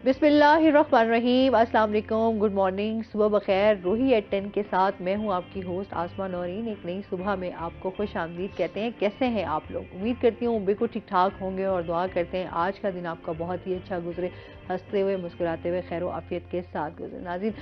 बिस्मिल्लाहिर्रहमानिर्रहीम, अस्सलाम वालेकुम, गुड मॉर्निंग, सुबह बखैर। रूही एट 10 के साथ मैं हूं आपकी होस्ट आसमा नौरीन। एक नई सुबह में आपको खुश आमदीद कहते हैं। कैसे हैं आप लोग? उम्मीद करती हूँ बिल्कुल ठीक ठाक होंगे और दुआ करते हैं आज का दिन आपका बहुत ही अच्छा गुजरे, हंसते हुए मुस्कुराते हुए खैर आफियत के साथ गुजरे। नाज़रीन,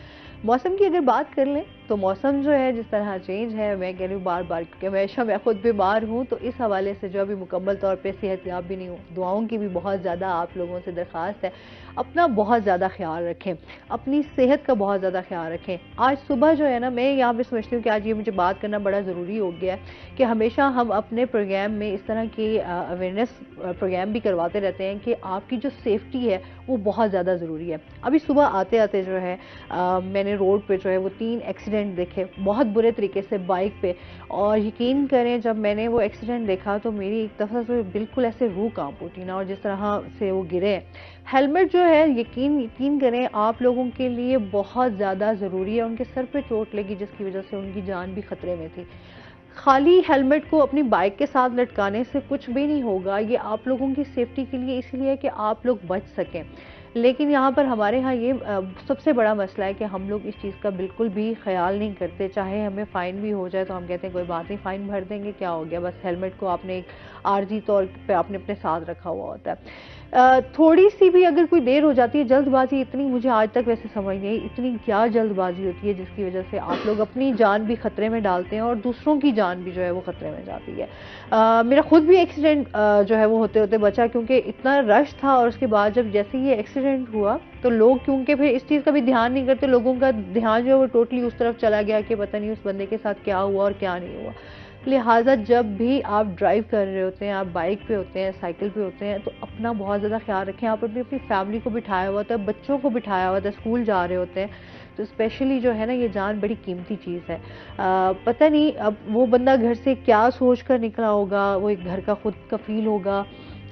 मौसम की अगर बात कर लें तो मौसम जो है जिस तरह चेंज है, मैं कह रही हूँ बार बार, क्योंकि हमेशा मैं खुद बीमार हूँ, तो इस हवाले से जो अभी मुकम्मल तौर पे सेहतयाब भी नहीं हूँ, दुआओं की भी बहुत ज़्यादा आप लोगों से दरख्वास्त है। अपना बहुत ज़्यादा ख्याल रखें, अपनी सेहत का बहुत ज़्यादा ख्याल रखें। आज सुबह जो है ना, मैं यहाँ पे समझती हूँ कि आज ये मुझे बात करना बड़ा ज़रूरी हो गया है कि हमेशा हम अपने प्रोग्राम में इस तरह की अवेयरनेस प्रोग्राम भी करवाते रहते हैं कि आपकी जो सेफ्टी है वो बहुत ज़्यादा ज़रूरी है। अभी सुबह आते आते जो है मैंने रोड पे जो है वो 3 एक्सीडेंट देखे बहुत बुरे तरीके से बाइक पे, और यकीन करें जब मैंने वो एक्सीडेंट देखा तो मेरी एक दफ़ा से बिल्कुल ऐसे रूह कांप उठी ना, और जिस तरह से वो गिरे। हेलमेट जो है यकीन करें आप लोगों के लिए बहुत ज़्यादा ज़रूरी है। उनके सर पे चोट लगी जिसकी वजह से उनकी जान भी खतरे में थी। खाली हेलमेट को अपनी बाइक के साथ लटकाने से कुछ भी नहीं होगा, ये आप लोगों की सेफ्टी के लिए इसलिए है कि आप लोग बच सकें। लेकिन यहाँ पर हमारे यहाँ ये सबसे बड़ा मसला है कि हम लोग इस चीज़ का बिल्कुल भी ख्याल नहीं करते। चाहे हमें फ़ाइन भी हो जाए तो हम कहते हैं कोई बात नहीं, फ़ाइन भर देंगे, क्या हो गया, बस हेलमेट को आपने एक आर्जी तौर पे आपने अपने साथ रखा हुआ होता है। थोड़ी सी भी अगर कोई देर हो जाती है, जल्दबाजी इतनी मुझे आज तक वैसे समझ नहीं आई, इतनी क्या जल्दबाजी होती है जिसकी वजह से आप लोग अपनी जान भी खतरे में डालते हैं और दूसरों की जान भी जो है वो खतरे में जाती है। मेरा खुद भी एक्सीडेंट जो है वो होते होते बचा, क्योंकि इतना रश था, और उसके बाद जब जैसे ये एक्सीडेंट हुआ तो लोग, क्योंकि फिर इस चीज़ का भी ध्यान नहीं करते, लोगों का ध्यान जो है वो टोटली उस तरफ चला गया कि पता नहीं उस बंदे के साथ क्या हुआ और क्या नहीं हुआ। लिहाजा जब भी आप ड्राइव कर रहे होते हैं, आप बाइक पे होते हैं, साइकिल पे होते हैं, तो अपना बहुत ज़्यादा ख्याल रखें। आप अपनी अपनी फैमिली को बिठाया हुआ होता है, बच्चों को बिठाया हुआ होता है, स्कूल जा रहे होते हैं, तो स्पेशली जो है ना ये जान बड़ी कीमती चीज़ है। पता नहीं अब वो बंदा घर से क्या सोच कर निकला होगा, वो एक घर का खुद कफील होगा,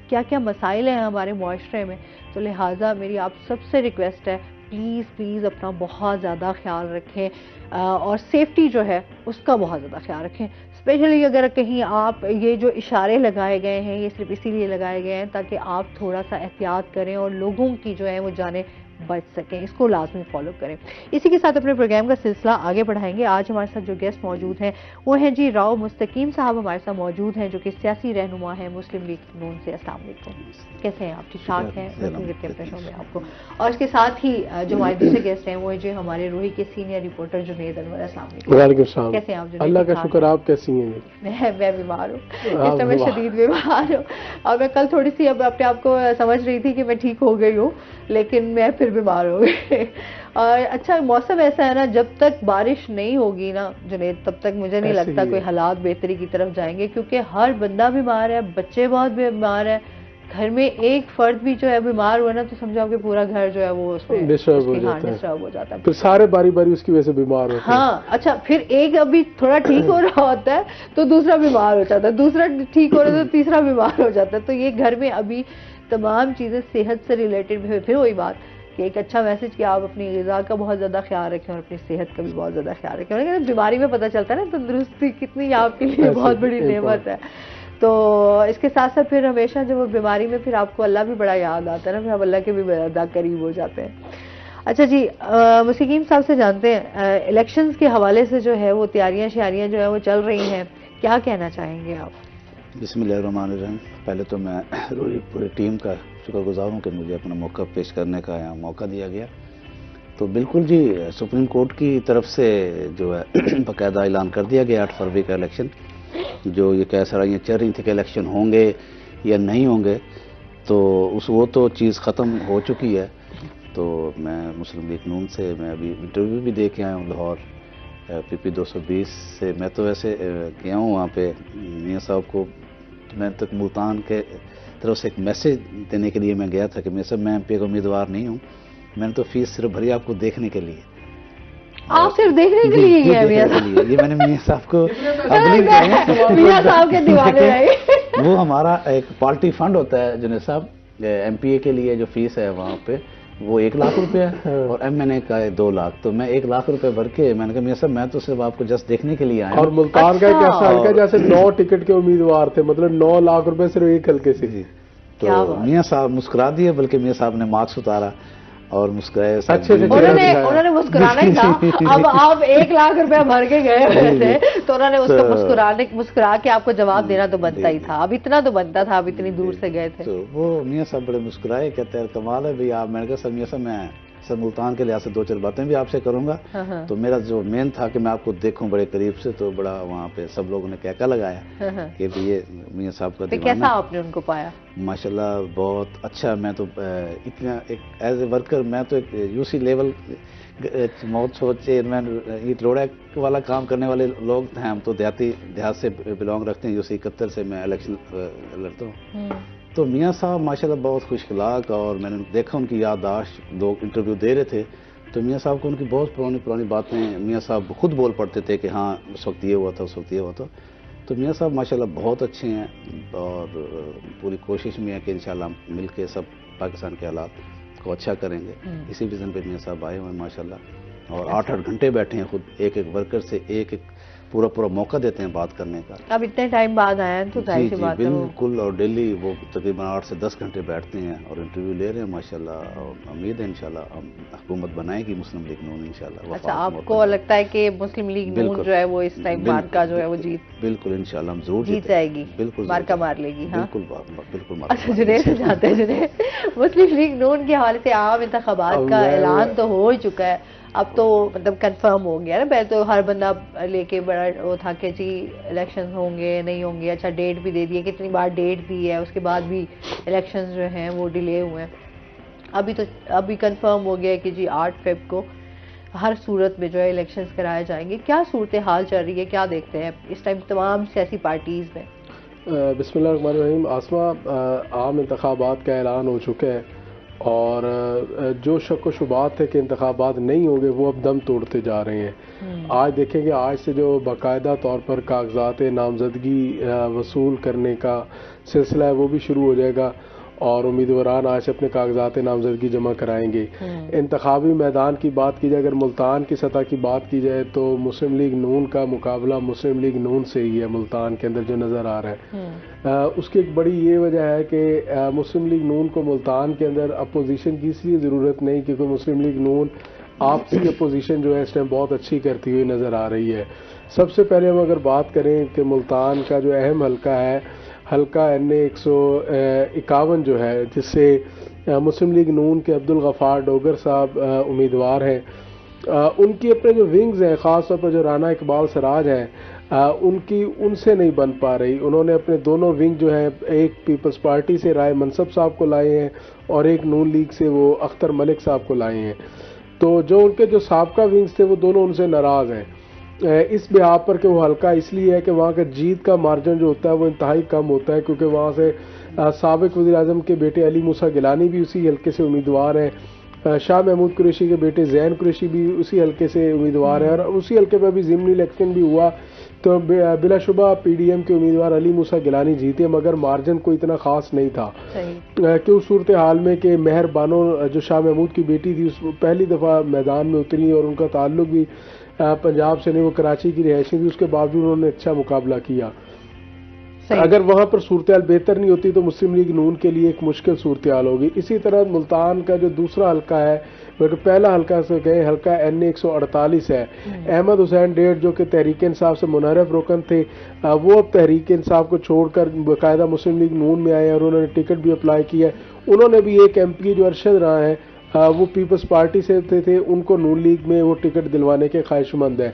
क्या क्या मसाइल हैं हमारे मुआशरे में। तो लिहाजा मेरी आप सबसे रिक्वेस्ट है, प्लीज़ प्लीज़ अपना बहुत ज़्यादा ख्याल रखें, और सेफ्टी जो है उसका बहुत ज़्यादा ख्याल रखें। स्पेशली अगर कहीं आप, ये जो इशारे लगाए गए हैं ये सिर्फ इसीलिए लगाए गए हैं ताकि आप थोड़ा सा एहतियात करें और लोगों की जो है वो जानें बच सकें, इसको लाजमी फॉलो करें। इसी के साथ अपने प्रोग्राम का सिलसिला आगे बढ़ाएंगे। आज हमारे साथ जो गेस्ट मौजूद हैं वो हैं जी राव मुस्तकीम साहब हमारे साथ मौजूद हैं, जो कि सियासी रहनुमा है मुस्लिम लीग नून से। अस्सलाम वालेकुम, कैसे हैं आप? ठीक ठाक हैं? वेलकम करते हैं अपने शो में आपको। और इसके साथ ही जो हमारे दूसरे गेस्ट हैं वो जो हमारे रूही के सीनियर रिपोर्टर जुनेद अनवर। अस्सलाम वालेकुम, कैसे हैं आप? अल्लाह का शुक्र, आप कैसी हैं? मैं बीमार हूँ, इस समय शदीद बीमार हूँ, और मैं कल थोड़ी सी अब अपने आप को समझ रही थी कि मैं ठीक हो गई हूँ, लेकिन मैं फिर बीमार हो गई। और अच्छा, मौसम ऐसा है ना, जब तक बारिश नहीं होगी ना जुनेद, तब तक मुझे नहीं लगता कोई हालात बेहतरी की तरफ जाएंगे, क्योंकि हर बंदा बीमार है, बच्चे बहुत बीमार है, घर में एक फर्द भी जो है बीमार हुआ ना तो समझो कि पूरा घर जो है वो उसमें डिस्टर्ब हो जाता है। फिर सारे बारी बारी उसकी वजह से बीमार होते हैं। हाँ, अच्छा, फिर एक अभी थोड़ा ठीक हो रहा होता है तो दूसरा बीमार हो जाता है, दूसरा ठीक हो रहा है तो तीसरा बीमार हो जाता है। तो ये घर में अभी तमाम चीज़ें सेहत से रिलेटेड, फिर वही बात कि एक अच्छा मैसेज कि आप अपनी ग़िज़ा का बहुत ज़्यादा ख्याल रखें और अपनी सेहत का भी बहुत ज़्यादा ख्याल रखें। लेकिन बीमारी में पता चलता है ना तंदुरुस्ती कितनी आपके लिए बहुत बड़ी नेमत है। तो इसके साथ साथ फिर हमेशा जब वो बीमारी में फिर आपको अल्लाह भी बड़ा याद आता है ना, फिर आप अल्लाह के भी ज़्यादा करीब हो जाते हैं। अच्छा जी, मुस्तकीम साहब से जानते हैं, इलेक्शंस के हवाले से जो है वो तैयारियां शयारियां जो है वो चल रही हैं, क्या कहना चाहेंगे आप? बिस्मिल्लाहिर्रहमानिर्रहीम। पहले तो मैं पूरी टीम का शुक्रगुजार हूँ कि मुझे अपना मौका पेश करने का यहाँ मौका दिया गया। तो बिल्कुल जी, सुप्रीम कोर्ट की तरफ से जो है बाकायदा ऐलान कर दिया गया 8 फरवरी का इलेक्शन। जो ये कह सराइयाँ चल रही थी कि इलेक्शन होंगे या नहीं होंगे, तो वो तो चीज़ ख़त्म हो चुकी है। तो मैं मुस्लिम लीग नून से मैं अभी इंटरव्यू भी दे के आया हूँ लाहौर PP 220 से। मैं तो वैसे गया हूँ वहाँ पे मियाँ साहब को, मैं तक मुल्तान के तरफ से एक मैसेज देने के लिए मैं गया था कि मैं MP का उम्मीदवार नहीं हूँ, मैंने तो फीस सिर्फ भरी आपको देखने के लिए। आप सिर्फ देखने के लिए गए मियां साहब? ये मैंने मियां साहब को मियां साहब के दीवाने रहे। वो हमारा एक पार्टी फंड होता है जुनेद साहब, MPA के लिए जो फीस है वहाँ पे वो 1 लाख रुपया और MNA का 2 लाख। तो मैं 1 लाख रुपए भर के मैंने कहा मियां साहब मैं तो सिर्फ आपको जस्ट देखने के लिए आया। और मुल्तान का एक ऐसा हल्का जैसे 9 टिकट के उम्मीदवार थे, मतलब 9 लाख रुपए सिर्फ एक हल्के से। तो मियां साहब मुस्कुरा दिए, बल्कि मियां साहब ने मार्क्स उतारा और मुस्कुराए सब। अच्छे से उन्होंने मुस्कुराना ही था। अब आप 1 लाख रुपया भर के गए हुए थे तो उन्होंने उसको मुस्कुरा के आपको जवाब देना तो बनता ही था। अब इतना तो बनता था, अब इतनी दूर से गए थे। तो वो मियाँ साहब बड़े मुस्कुराए, कहते हैं कमाल है भैया आप। मैंने कहा सर मियाँ साहब मैं सर मुल्तान के लिहाज से 2-4 बातें भी आपसे करूंगा। तो मेरा जो मेन था कि मैं आपको देखूं बड़े करीब से, तो बड़ा वहाँ पे सब लोगों ने कहका लगाया कि ये मियाँ साहब का दीवाना। कैसा आपने उनको पाया? माशाल्लाह बहुत अच्छा। मैं तो इतना एक एज ए वर्कर, मैं तो एक यूसी लेवल मौत सोच चेयरमैन ईट रोड़ा वाला काम करने वाले लोग हैं हम। तो देहात से बिलोंग रखते हैं, यूसी 71 से मैं इलेक्शन लड़ता हूँ। तो मियाँ साहब माशाल्लाह बहुत खुशखलाक, और मैंने देखा उनकी याददाश्त, लोग इंटरव्यू दे रहे थे तो मियाँ साहब को उनकी बहुत पुरानी बातें मियाँ साहब खुद बोल पड़ते थे कि हाँ उस वक्त ये हुआ था, उस वक्त ये हुआ था। तो मियाँ साहब माशाल्लाह बहुत अच्छे हैं, और पूरी कोशिश में है कि इंशाल्लाह मिलके सब पाकिस्तान के हालात को अच्छा करेंगे। इसी विजन पे मियाँ साहब आए हुए हैं माशाल्लाह, और 8-8 घंटे बैठे हैं खुद, एक वर्कर से एक पूरा मौका देते हैं बात करने का। अब इतने टाइम बाद आए हैं तो जाहिर सी बात है बिल्कुल। और डेली वो तकरीबन 8 से 10 घंटे बैठते हैं और इंटरव्यू ले रहे हैं माशाल्लाह। और उम्मीद है इंशाल्लाह हुकूमत बनाएगी मुस्लिम लीग नून इंशाल्लाह। अच्छा, आपको लगता है कि मुस्लिम लीग नून जो है वो इस टाइम मार्का जो है वो बिल्कुल इंशाल्लाह हम जरूर जीत जाएगी, बिल्कुल मार्का मार लेगी। हाँ बिल्कुल। अच्छा, जुनैद से जाते हैं। जुनैद, मुस्लिम लीग नून के हवाले से आम इंतखाबात का ऐलान तो हो ही चुका है, अब तो मतलब कंफर्म हो गया ना। पहले तो हर बंदा लेके बड़ा वो था कि जी इलेक्शंस होंगे नहीं होंगे। अच्छा, डेट भी दे दी है, कितनी बार डेट दी है, उसके बाद भी इलेक्शंस जो हैं वो डिले हुए हैं। अभी कंफर्म हो गया है कि जी 8 फ़रवरी को हर सूरत में जो है इलेक्शंस कराए जाएंगे। क्या सूरत हाल चल रही है, क्या देखते हैं इस टाइम तमाम सियासी पार्टीज़ में? बिस्मिल्लाहिर्रहमानिर्रहीम। आसमा, आम इंतखाबात का ऐलान हो चुका है, और जो शक व शुबात है कि इंतखाबात नहीं होंगे वो अब दम तोड़ते जा रहे हैं। आज देखेंगे, आज से जो बाकायदा तौर पर कागजात नामजदगी वसूल करने का सिलसिला है वो भी शुरू हो जाएगा, और उम्मीदवारान आज से अपने कागजात नामजदगी जमा कराएंगे। इंतखाबी मैदान की बात की जाए, अगर मुल्तान की सतह की बात की जाए तो मुस्लिम लीग नून का मुकाबला मुस्लिम लीग नून से ही है मुल्तान के अंदर जो नज़र आ रहा है। उसकी एक बड़ी ये वजह है कि मुस्लिम लीग नून को मुल्तान के अंदर अपोजिशन की इसलिए ज़रूरत नहीं क्योंकि मुस्लिम लीग नून आपसी अपोजिशन जो है इस टाइम बहुत अच्छी करती हुई नज़र आ रही है। सबसे पहले हम अगर बात करें कि मुल्तान का जो अहम हल्का है, हल्का NA 151 जो है, जिससे मुस्लिम लीग नून के अब्दुल गफ़ार डोगर साहब उम्मीदवार हैं, उनकी अपने जो विंग्स हैं, ख़ास तौर पर जो राना इकबाल सराज हैं, उनकी उनसे नहीं बन पा रही। उन्होंने अपने दोनों विंग जो हैं, एक पीपल्स पार्टी से राय मनसब साहब को लाए हैं और एक नून लीग से वो अख्तर मलिक साहब को लाए हैं। तो जो उनके जो साबका विंग्स थे वो दोनों उनसे नाराज़ हैं इस बिहार पर कि वो हल्का इसलिए है कि वहाँ का जीत का मार्जिन जो होता है वो इंतहाई कम होता है, क्योंकि वहाँ से साबिक वज़ीर-ए-आज़म के बेटे अली मूसा गिलानी भी उसी हल्के से उम्मीदवार हैं, शाह महमूद कुरैशी के बेटे ज़ैन कुरैशी भी उसी हल्के से उम्मीदवार हैं, और उसी हल्के पर भी ज़िमनी इलेक्शन भी हुआ तो बिलाशुबा PDM के उम्मीदवार अली मूसा गिलानी जीते, मगर मार्जिन कोई इतना ख़ास नहीं था। कि उस सूरत हाल में कि मेहर बानो जो शाह महमूद की बेटी थी उस पहली दफ़ा मैदान में उतरी, और उनका ताल्लुक भी पंजाब से नहीं, वो कराची की रिहायशी थी, उसके बावजूद उन्होंने अच्छा मुकाबला किया। अगर वहाँ पर सूरत हाल बेहतर नहीं होती तो मुस्लिम लीग नून के लिए एक मुश्किल सूरत हाल होगी। इसी तरह मुल्तान का जो दूसरा हल्का है, बल्कि पहला हल्का से गए, हल्का NA 148 है। अहमद हुसैन डेढ़ जो कि तहरीक इंसाफ से मुनहरफ रुकन थे, वो अब तहरीक इंसाफ को छोड़कर बाकायदा मुस्लिम लीग नून में आए और उन्होंने टिकट भी अप्लाई किया। उन्होंने भी एक MP जो अरशद रहा है वो पीपल्स पार्टी से थे, उनको नून लीग में वो टिकट दिलवाने के ख्वाहिशमंद है।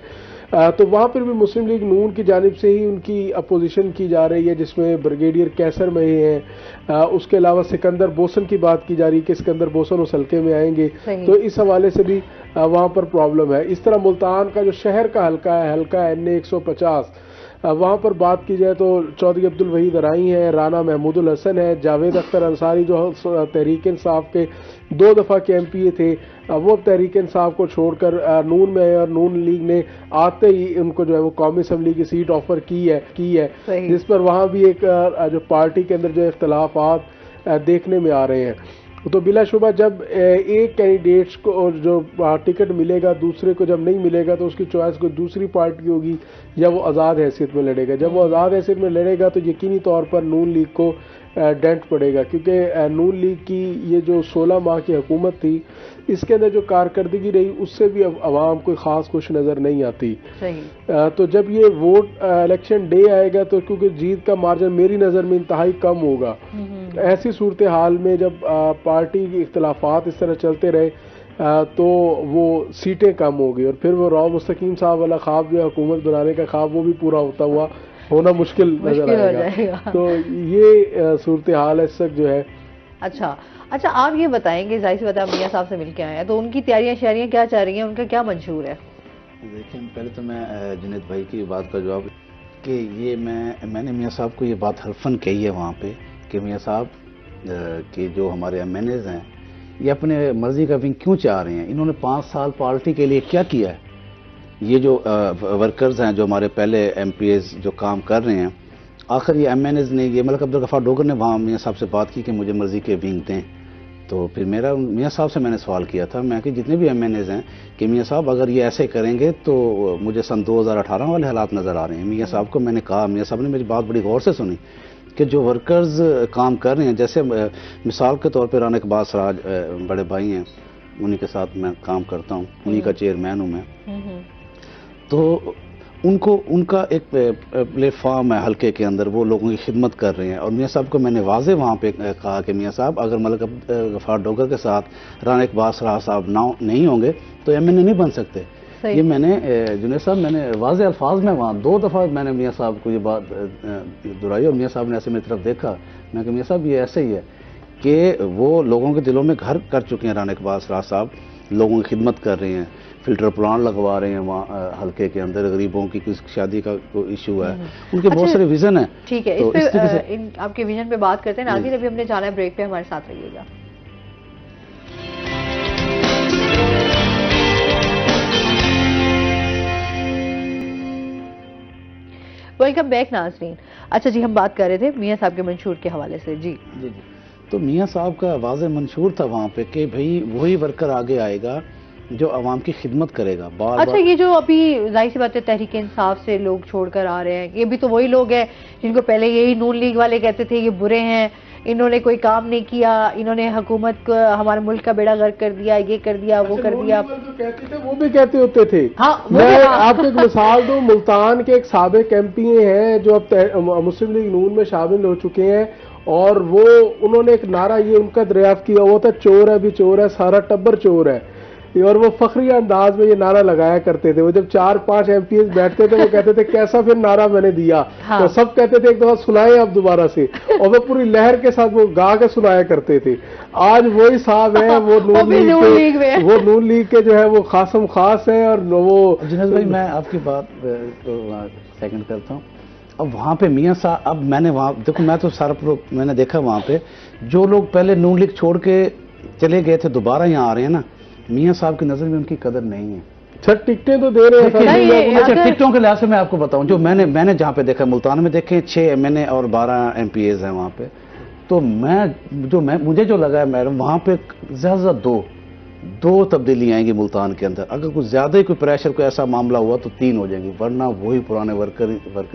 तो वहाँ पर भी मुस्लिम लीग नून की जानिब से ही उनकी अपोजिशन की जा रही है, जिसमें ब्रिगेडियर कैसर में हैं, उसके अलावा सिकंदर बोसन की बात की जा रही है कि सिकंदर बोसन उस हल्के में आएंगे, तो इस हवाले से भी वहाँ पर प्रॉब्लम है। इस तरह मुल्तान का जो शहर का हल्का है, हल्का NA 150, वहाँ पर बात की जाए तो चौधरी अब्दुल वहीद अराई हैं, राना महमूदुल हसन है, जावेद अख्तर अंसारी जो तहरीक इंसाफ के 2 दफ़ा के MPA थे, वो अब तहरीक इंसाफ को छोड़कर नून में आए, और नून लीग ने आते ही उनको जो है वो कौमी असम्बली की सीट ऑफर की है जिस पर वहाँ भी एक जो पार्टी के अंदर जो इख्तलाफात देखने में आ रहे हैं। तो बिलाशुबा जब एक कैंडिडेट्स को और जो टिकट मिलेगा दूसरे को जब नहीं मिलेगा तो उसकी चॉइस को दूसरी पार्टी होगी या वो आज़ाद हैसियत में लड़ेगा। जब वो आज़ाद हैसियत में लड़ेगा तो यकीनी तौर पर नून लीग को डेंट पड़ेगा, क्योंकि नून लीग की ये जो 16 माह की हुकूमत थी इसके अंदर जो कारकर्दगी रही उससे भी अब आवाम कोई ख़ास खुश नज़र नहीं आती। सही। तो जब ये वोट इलेक्शन डे आएगा तो क्योंकि जीत का मार्जिन मेरी नज़र में इंतहाई कम होगा, ऐसी सूरत हाल में जब पार्टी के इख्तलाफात इस तरह चलते रहे तो वो सीटें कम होगी और फिर वो राव मुस्तकीम साहब वाला ख्वाब जो है हुकूमत बनाने का ख्वाब वो भी पूरा होता हुआ होना मुश्किल नजर आएगा। तो ये सूरत हाल है इस वक्त जो है। अच्छा, आप ये बताएंगे, जाहिर सी बात है मियां साहब से मिलके आए हैं तो उनकी तैयारियां शहरियां क्या चाह रही हैं, उनका क्या मंशूर है? देखिए पहले तो मैं जुनैद भाई की बात का जवाब कि ये मैंने मियां साहब को ये बात हल्फन कही है वहाँ पे कि मियां साहब कि जो हमारे एमएनएज हैं ये अपने मर्जी का विंग क्यों चाह रहे हैं, इन्होंने 5 साल पार्टी के लिए क्या किया है। ये जो वर्कर्स हैं जो हमारे पहले एमपीएस जो काम कर रहे हैं, आखिर ये एमएनएज ने ये मलिक अब्दुल गफ्फार डोगर ने वहाँ मियां साहब से बात की कि मुझे मर्जी के विंग दें। तो फिर मेरा मियां साहब से मैंने सवाल किया था, मैं कि जितने भी एमएनएज हैं कि मियां साहब अगर ये ऐसे करेंगे तो मुझे सन 2018 वाले हालात नज़र आ रहे हैं। मियां साहब को मैंने कहा, मियां साहब ने मेरी बात बड़ी गौर से सुनी कि जो वर्कर्स काम कर रहे हैं, जैसे मिसाल के तौर पर राना इकबाल सराज बड़े भाई हैं, उन्हीं के साथ मैं काम करता हूँ, उन्हीं का चेयरमैन हूँ मैं। तो उनका एक प्लेटफॉर्म है हल्के के अंदर, वो लोगों की खिदमत कर रहे हैं। और मियां साहब को मैंने वाजे वहाँ पे कहा कि मियां साहब अगर मलिक गफ्फार डोगर के साथ राना इकबाल सराज साहब नहीं होंगे तो एमएनए नहीं बन सकते। ये मैंने जुनैद साहब मैंने वाजे अल्फाज में वहाँ 2 दफ़ा मैंने मियां साहब को ये बात दोहराई और मियां साहब ने ऐसे मेरी तरफ देखा। मैं कि मियां साहब ये ऐसे ही है कि वो लोगों के दिलों में घर कर चुके हैं। राना इकबाल सराज साहब लोगों की खिदमत कर रहे हैं, फिल्टर प्लांट लगवा रहे हैं वहाँ हल्के के अंदर, गरीबों की कुछ शादी का कोई इशू है, उनके बहुत सारे विजन है। ठीक है, तो इस पे आपके विजन पे बात करते हैं। नाज़रीन अभी हमने जाना है ब्रेक पे, हमारे साथ रहिएगा। वेलकम बैक नाज़रीन। अच्छा जी, हम बात कर रहे थे मियां साहब के मंशूर के हवाले से। जी जी। तो मियां साहब का वाज़े मंशूर था वहाँ पे कि भाई वही वर्कर आगे आएगा जो आवाम की खिदमत करेगा। अच्छा, ये जो अभी जाहिर सी बात है तहरीक इंसाफ से लोग छोड़कर आ रहे हैं, ये भी तो वही लोग हैं जिनको पहले यही नून लीग वाले कहते थे ये बुरे हैं, इन्होंने कोई काम नहीं किया, इन्होंने हुकूमत को हमारे मुल्क का बेड़ा गर्क कर दिया, ये कर दिया, वो कर दिया। कहते थे वो भी कहते होते थे। हाँ, मैं आपको एक मिसाल दूं, मुल्तान के एक साबिक एमपी हैं जो अब मुस्लिम लीग नून में शामिल हो चुके हैं और वो उन्होंने एक नारा ये उनका दरियाफ्त किया हुआ था, चोर है भी चोर है, सारा टब्बर चोर है। और वो फखरी अंदाज में ये नारा लगाया करते थे। वो जब 4-5 एमपीएस बैठते थे वो कहते थे कैसा फिर नारा मैंने दिया। हाँ। तो सब कहते थे एक दफा सुनाए आप दोबारा से, और वो पूरी लहर के साथ वो गा के सुनाया करते थे। आज वही साहब है, वो नून लीग के जो है वो खासम खास है। और वो जुनैद भाई मैं आपकी बात सेकंड करता हूँ। अब वहाँ पे मियां साहब, अब मैंने वहाँ देखो, मैं तो सारा मैंने देखा वहाँ पे जो लोग पहले नून लीग छोड़ के चले गए थे दोबारा यहाँ आ रहे हैं ना, मियां साहब की नजर में उनकी कदर नहीं है। सर टिकटें तो दे रहे हैं। अच्छा, टिकटों के लिहाज से मैं आपको बताऊं, जो मैंने जहाँ पे देखा, मुल्तान में देखे 6 एमएनए और 12 एमपीएज हैं वहाँ पे। तो मुझे जो लगा है मैडम, वहाँ पे ज्यादा दो तब्दीली आएंगी मुल्तान के अंदर। अगर कुछ ज्यादा ही कोई प्रेशर, कोई ऐसा मामला हुआ तो 3 हो जाएंगी, वरना वही पुराने वर्कर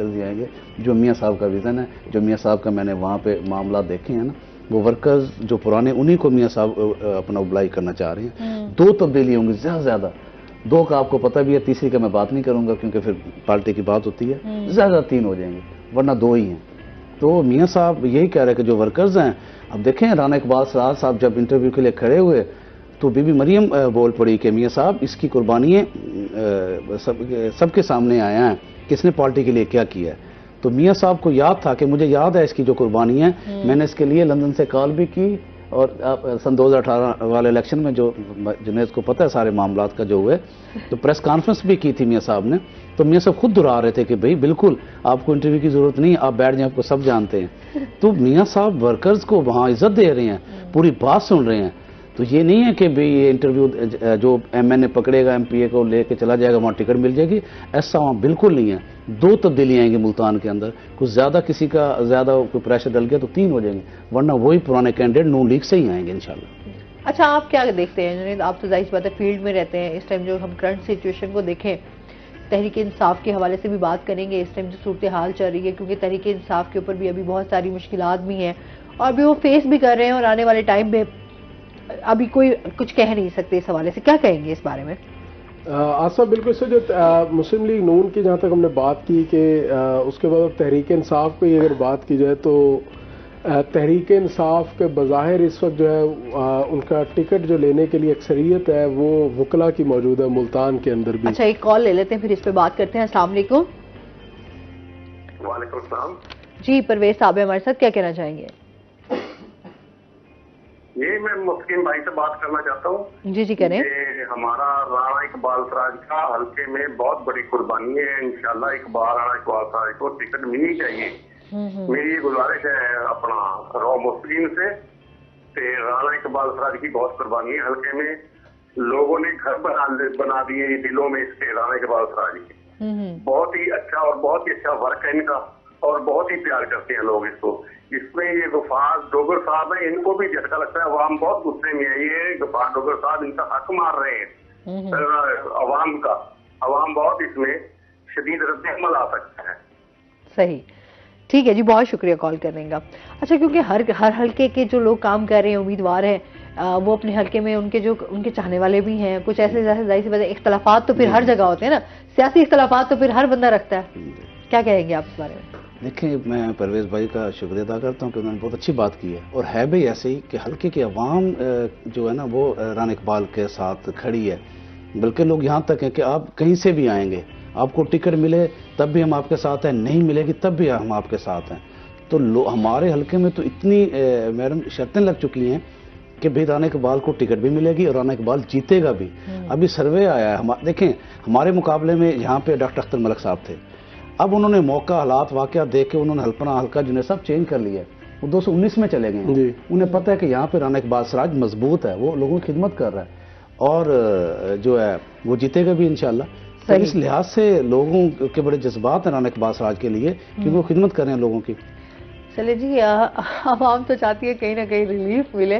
ही आएंगे। जो मियां साहब का विजन है, जो मियां साहब का मैंने वहाँ पे मामला देखे हैं ना, वो वर्कर्स जो पुराने, उन्हीं को मियां साहब अपना उबलाई करना चाह रहे हैं। 2 तब्दीली होंगी ज्यादा 2 का आपको पता भी है, तीसरी का मैं बात नहीं करूंगा क्योंकि फिर पार्टी की बात होती है। ज्यादा 3 हो जाएंगे, वरना 2 ही हैं। तो मियां साहब यही कह रहे हैं कि जो वर्कर्स हैं, अब देखें राना इकबाल सराज साहब जब इंटरव्यू के लिए खड़े हुए तो बीबी मरियम बोल पड़ी कि मियां साहब इसकी कुर्बानियाँ सबके सामने आया है, किसने पार्टी के लिए क्या किया है। तो मियां साहब को याद था कि मुझे याद है इसकी जो कुर्बानी है, मैंने इसके लिए लंदन से कॉल भी की। और सन 2018 वाले इलेक्शन में जो जुनैद को पता है सारे मामलात का जो हुए, तो प्रेस कॉन्फ्रेंस भी की थी मियां साहब ने। तो मियां साहब खुद दोहरा रहे थे कि भाई बिल्कुल आपको इंटरव्यू की जरूरत नहीं, आप बैठ जाएं, आपको सब जानते हैं। तो मियां साहब वर्कर्स को वहाँ इज्जत दे रहे हैं, पूरी बात सुन रहे हैं। तो ये नहीं है कि भाई ये इंटरव्यू जो MNA पकड़ेगा MPA को लेके चला जाएगा वहाँ टिकट मिल जाएगी, ऐसा वहाँ बिल्कुल नहीं है। 2 तब्दीलियाँ आएंगी मुल्तान के अंदर, कुछ ज़्यादा किसी का ज़्यादा कोई प्रेशर डल गया तो 3 हो जाएंगे, वरना वही पुराने कैंडिडेट नून लीग से ही आएंगे इंशाल्लाह। अच्छा, आप क्या देखते हैं जुनैद, आप तो जाहिर सी बात है फील्ड में रहते हैं, इस टाइम जो हम करंट सिचुएशन को देखें, तहरीक इंसाफ के हवाले से भी बात करेंगे, इस टाइम जो सूरत हाल चल रही है, क्योंकि तहरीक इंसाफ के ऊपर भी अभी बहुत सारी मुश्किलात भी हैं और भी वो फेस भी कर रहे हैं, और आने वाले टाइम में अभी कोई कुछ कह नहीं सकते इस हवाले से, क्या कहेंगे इस बारे में? आसमा बिल्कुल से जो मुस्लिम लीग नून की जहाँ तक हमने बात की कि उसके बाद तहरीक इंसाफ की अगर बात की जाए तो तहरीक इंसाफ के बज़ाहिर इस वक्त जो है उनका टिकट जो लेने के लिए अक्सरियत है वो वकला की मौजूद है मुल्तान के अंदर भी। अच्छा, एक कॉल ले लेते हैं, फिर इस पे बात करते हैं। अस्सलाम वालेकुम। वालेकुम सलाम जी, परवेज साहब है हमारे साथ, क्या कहना चाहेंगे? ये मैं मुस्लिम भाई से बात करना चाहता हूँ। जी करें। ये हमारा राणा इकबाल सराज का हल्के में बहुत बड़ी कुर्बानी है, इंशाल्लाह राणा इकबाल सराज को टिकट मिलनी चाहिए। मेरी ये गुजारिश है अपना रॉ मुस्लिम से, राणा इकबाल सराज की बहुत कुर्बानी है हल्के में, लोगों ने घर बना दिए दिलों में इसके राणा इकबाल सराज के। बहुत ही अच्छा और बहुत ही अच्छा वर्क है इनका और बहुत ही प्यार करते हैं लोग इसको। इसमें ये गफार डोगर साहब है, इनको भी झटका लगता है, अवाम बहुत गुस्से में है। ये गफार डोगर साहब इनका हक मार रहे हैं अवाम का, अवाम बहुत इसमें शदीद रद्द-ए-अमल आ सकता है। सही, ठीक है जी, बहुत शुक्रिया कॉल करने का। अच्छा, क्योंकि हर हल्के के जो लोग काम कर रहे हैं, उम्मीदवार हैं, वो अपने हल्के में उनके चाहने वाले भी हैं, कुछ ऐसे जैसे जाहिर सी बात है इख्तलाफात तो फिर हर जगह होते हैं ना, सियासी इख्तलाफात तो फिर हर बंदा रखता है, क्या कहेंगे आप इस बारे में? देखिए, मैं परवेज भाई का शुक्रिया अदा करता हूँ कि उन्होंने बहुत अच्छी बात की है, और है भी ऐसे ही कि हल्के की अवाम जो है ना वो राणा इकबाल के साथ खड़ी है। बल्कि लोग यहाँ तक हैं कि आप कहीं से भी आएंगे, आपको टिकट मिले तब भी हम आपके साथ हैं, नहीं मिलेगी तब भी हम आपके साथ हैं। तो हमारे हल्के में तो इतनी मैडम शर्तें लग चुकी हैं कि भाई राणा इकबाल को टिकट भी मिलेगी और राणा इकबाल जीतेगा भी। अभी सर्वे आया है, देखें हमारे मुकाबले में यहाँ पे डॉक्टर अख्तर मलिक साहब थे, अब उन्होंने मौका हालात वाकया देख के उन्होंने अपना हल्का जुनैद साहब चेंज कर लिया, वो 219 में चले गए। उन्हें पता है कि यहाँ पे राणा इकबाल सराज मजबूत है, वो लोगों की खिदमत कर रहा है और जो है वो जीतेगा भी इंशाल्लाह। तो इस लिहाज से लोगों के बड़े जज्बात हैं राणा इकबाल सराज के लिए, क्योंकि वो खिदमत कर रहे हैं लोगों की। चले जी, आवाम तो चाहती है कहीं ना कहीं रिलीफ मिले,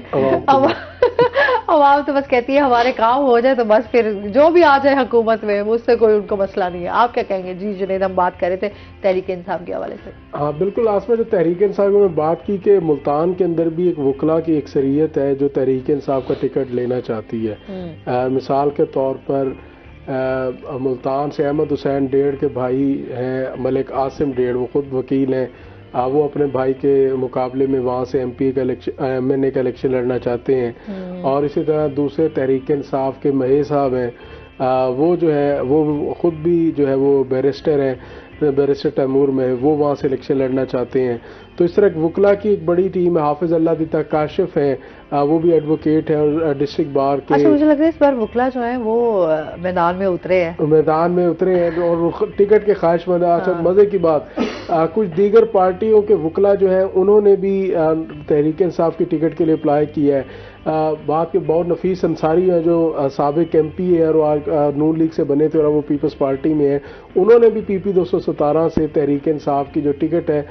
आवाम तो बस कहती है हमारे काम हो जाए तो बस, फिर जो भी आ जाए हुकूमत में उससे कोई उनको मसला नहीं है। आप क्या कहेंगे? जी जुनैद, हम बात कर रहे थे तहरीक इंसाफ के हवाले से। हाँ बिल्कुल आसमा, जो तहरीक इंसाफ में बात की कि मुल्तान के अंदर भी एक वकला की अक्सरियत है जो तहरीक इंसाफ का टिकट लेना चाहती है। मिसाल के तौर पर मुल्तान से अहमद हुसैन डेढ़ के भाई हैं मलिक आसिम डेढ़, वो खुद वकील हैं, वो अपने भाई के मुकाबले में वहाँ से MP का MNA का इलेक्शन लड़ना चाहते हैं। और इसी तरह दूसरे तहरीक इंसाफ के महेश साहब हैं, वो जो है वो खुद भी जो है वो बैरिस्टर हैं, बैरिस्टर तैमूर में, वो वहाँ से इलेक्शन लड़ना चाहते हैं। तो इस तरह वकला की एक बड़ी टीम है। हाफिज अल्लाह दिता काशिफ हैं, वो भी एडवोकेट हैं और डिस्ट्रिक्ट बार के। अच्छा, मुझे लग रहा है इस बार वकला जो है वो मैदान में उतरे हैं, और टिकट के ख्वाहिशमंद। अच्छा, मजे की बात, कुछ दीगर पार्टियों के वकला जो है उन्होंने भी तहरीक इंसाफ की टिकट के लिए अप्लाई किया है। बात के बहुत नफीस अंसारी है जो साबिक MP है और नून लीग से बने थे और वो पीपल्स पार्टी में है, उन्होंने भी PP 217 से तहरीक इंसाफ की जो टिकट है